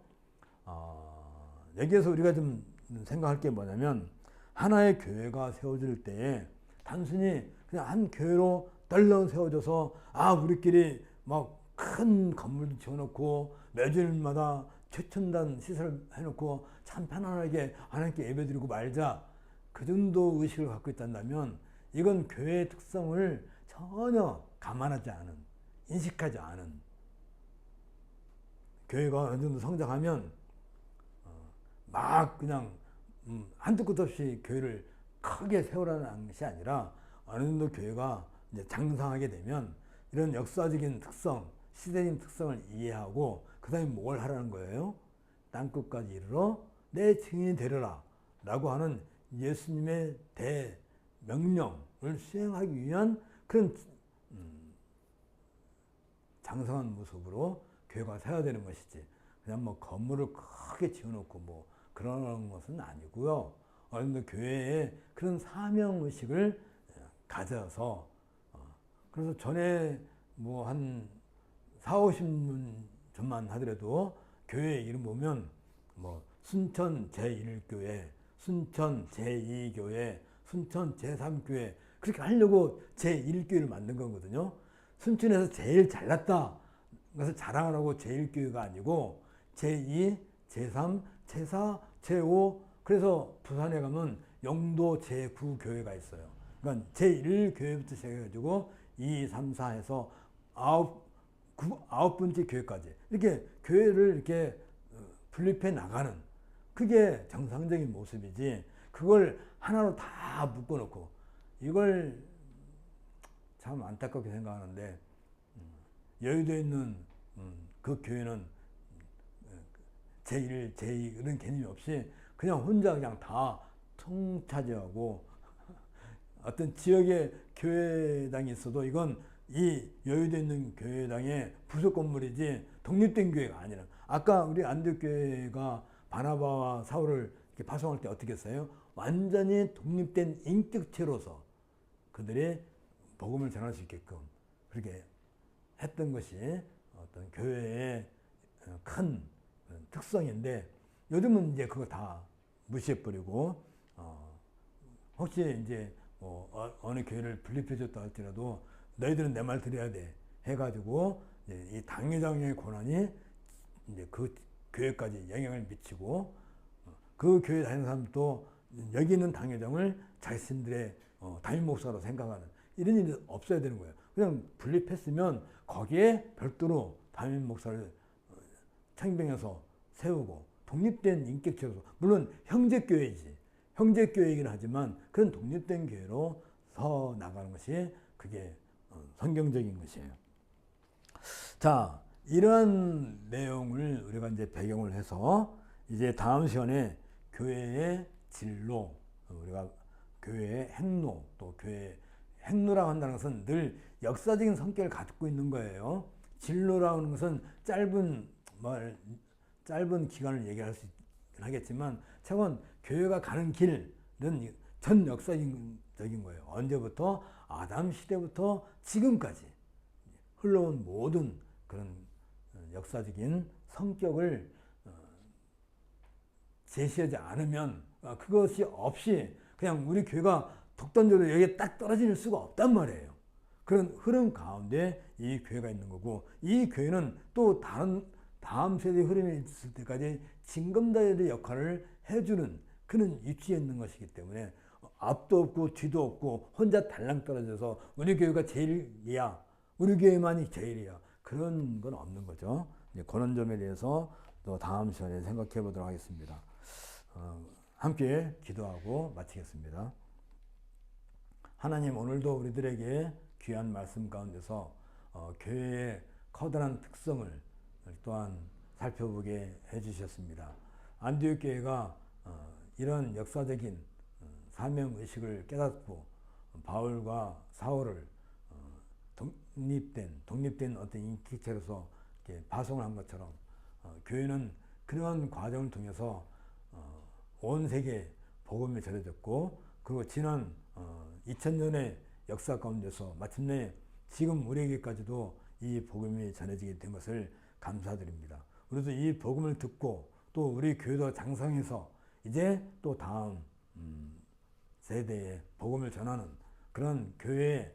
Speaker 1: 여기에서 우리가 좀 생각할 게 뭐냐면, 하나의 교회가 세워질 때에 단순히 그냥 한 교회로 덜렁 세워져서 우리끼리 막 큰 건물도 지어놓고 매주일마다 최첨단 시설 해놓고 참 편안하게 하나님께 예배드리고 말자, 그 정도 의식을 갖고 있다면 이건 교회의 특성을 전혀 감안하지 않은, 인식하지 않은, 교회가 어느 정도 성장하면 막 그냥 한두 끝 없이 교회를 크게 세우라는 것이 아니라, 어느 정도 교회가 이제 장성하게 되면 이런 역사적인 특성, 시대적인 특성을 이해하고 그 다음에 뭘 하라는 거예요? 땅끝까지 이르러 내 증인이 되리라 라고 하는 예수님의 대명령을 수행하기 위한 그런 장성한 모습으로 교회가 세워야 되는 것이지, 그냥 뭐 건물을 크게 지어놓고 뭐 그런 것은 아니고요. 어느 정도 교회에 그런 사명의식을 가져서, 그래서 전에 뭐 한 40-50년 전만 하더라도 교회 이름 보면 뭐 순천 제1교회, 순천 제2교회, 순천 제3교회, 그렇게 하려고 제1교회를 만든 거거든요. 순천에서 제일 잘났다 그래서 자랑하라고 제1교회가 아니고 제2, 제3, 제4, 제5, 그래서 부산에 가면 영도 제9교회가 있어요. 그러니까 제1교회부터 시작해가지고 2, 3, 4 해서 아홉 번째 교회까지 이렇게 교회를 이렇게 분립해 나가는, 그게 정상적인 모습이지, 그걸 하나로 다 묶어놓고, 이걸 참 안타깝게 생각하는데, 여의도에 있는 그 교회는 제1, 제2 이런 개념이 없이 그냥 혼자 그냥 다 통차지하고, 어떤 지역에 교회당이 있어도 이건 이 여의도에 있는 교회당의 부속 건물이지 독립된 교회가 아니라, 아까 우리 안디옥교회가 바나바와 사울을 이렇게 파송할 때 어떻게 했어요? 완전히 독립된 인격체로서 그들이 복음을 전할 수 있게끔 그렇게 했던 것이 어떤 교회의 큰 특성인데, 요즘은 이제 그거 다 무시해버리고, 혹시 이제 뭐 어느 교회를 분립해줬다 할지라도 너희들은 내 말 들어야 돼 해가지고 이 당회장의 권한이 이제 그 교회까지 영향을 미치고, 그 교회 다니는 사람도 여기 있는 당회장을 자신들의 담임 목사로 생각하는 이런 일이 없어야 되는 거예요. 그냥 분립했으면 거기에 별도로 담임 목사를 청빙해서 세우고 독립된 인격체로서, 물론 형제교회이지, 형제교회이긴 하지만 그런 독립된 교회로 서 나가는 것이 그게 성경적인 것이에요. 자, 이러한 내용을 우리가 이제 배경을 해서 이제 다음 시간에 교회의 진로, 우리가 교회의 행로, 또 교회의 행로라고 한다는 것은 늘 역사적인 성격을 갖고 있는 거예요. 진로라고 하는 것은 짧은 말, 짧은 기간을 얘기할 수 있긴 하겠지만 최소한 교회가 가는 길은 전 역사적인 거예요. 언제부터? 아담 시대부터 지금까지 흘러온 모든 그런 역사적인 성격을 제시하지 않으면 그것이 없이 그냥 우리 교회가 독단적으로 여기에 딱 떨어질 수가 없단 말이에요. 그런 흐름 가운데 이 교회가 있는 거고, 이 교회는 또 다음 세대의 흐름이 있을 때까지 징검다리의 역할을 해주는 그런 위치에 있는 것이기 때문에 앞도 없고 뒤도 없고 혼자 달랑 떨어져서 우리 교회가 제일이야, 우리 교회만이 제일이야, 그런 건 없는 거죠. 이제 그런 점에 대해서 또 다음 시간에 생각해 보도록 하겠습니다. 함께 기도하고 마치겠습니다. 하나님, 오늘도 우리들에게 귀한 말씀 가운데서 교회의 커다란 특성을 또한 살펴보게 해주셨습니다. 안디옥 교회가 이런 역사적인 사명의식을 깨닫고 바울과 사울을 독립된 어떤 인격체로서 이렇게 파송을 한 것처럼 교회는 그러한 과정을 통해서 온 세계에 복음이 전해졌고, 그리고 지난 2000년의 역사 가운데서 마침내 지금 우리에게까지도 이 복음이 전해지게 된 것을 감사드립니다. 우리도 이 복음을 듣고 또 우리 교회도 장성해서 이제 또 다음 세대에 복음을 전하는 그런 교회의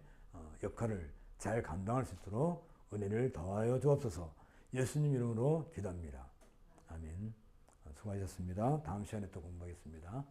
Speaker 1: 역할을 잘 감당할 수 있도록 은혜를 더하여 주옵소서. 예수님 이름으로 기도합니다. 아멘. 수고하셨습니다. 다음 시간에 또 공부하겠습니다.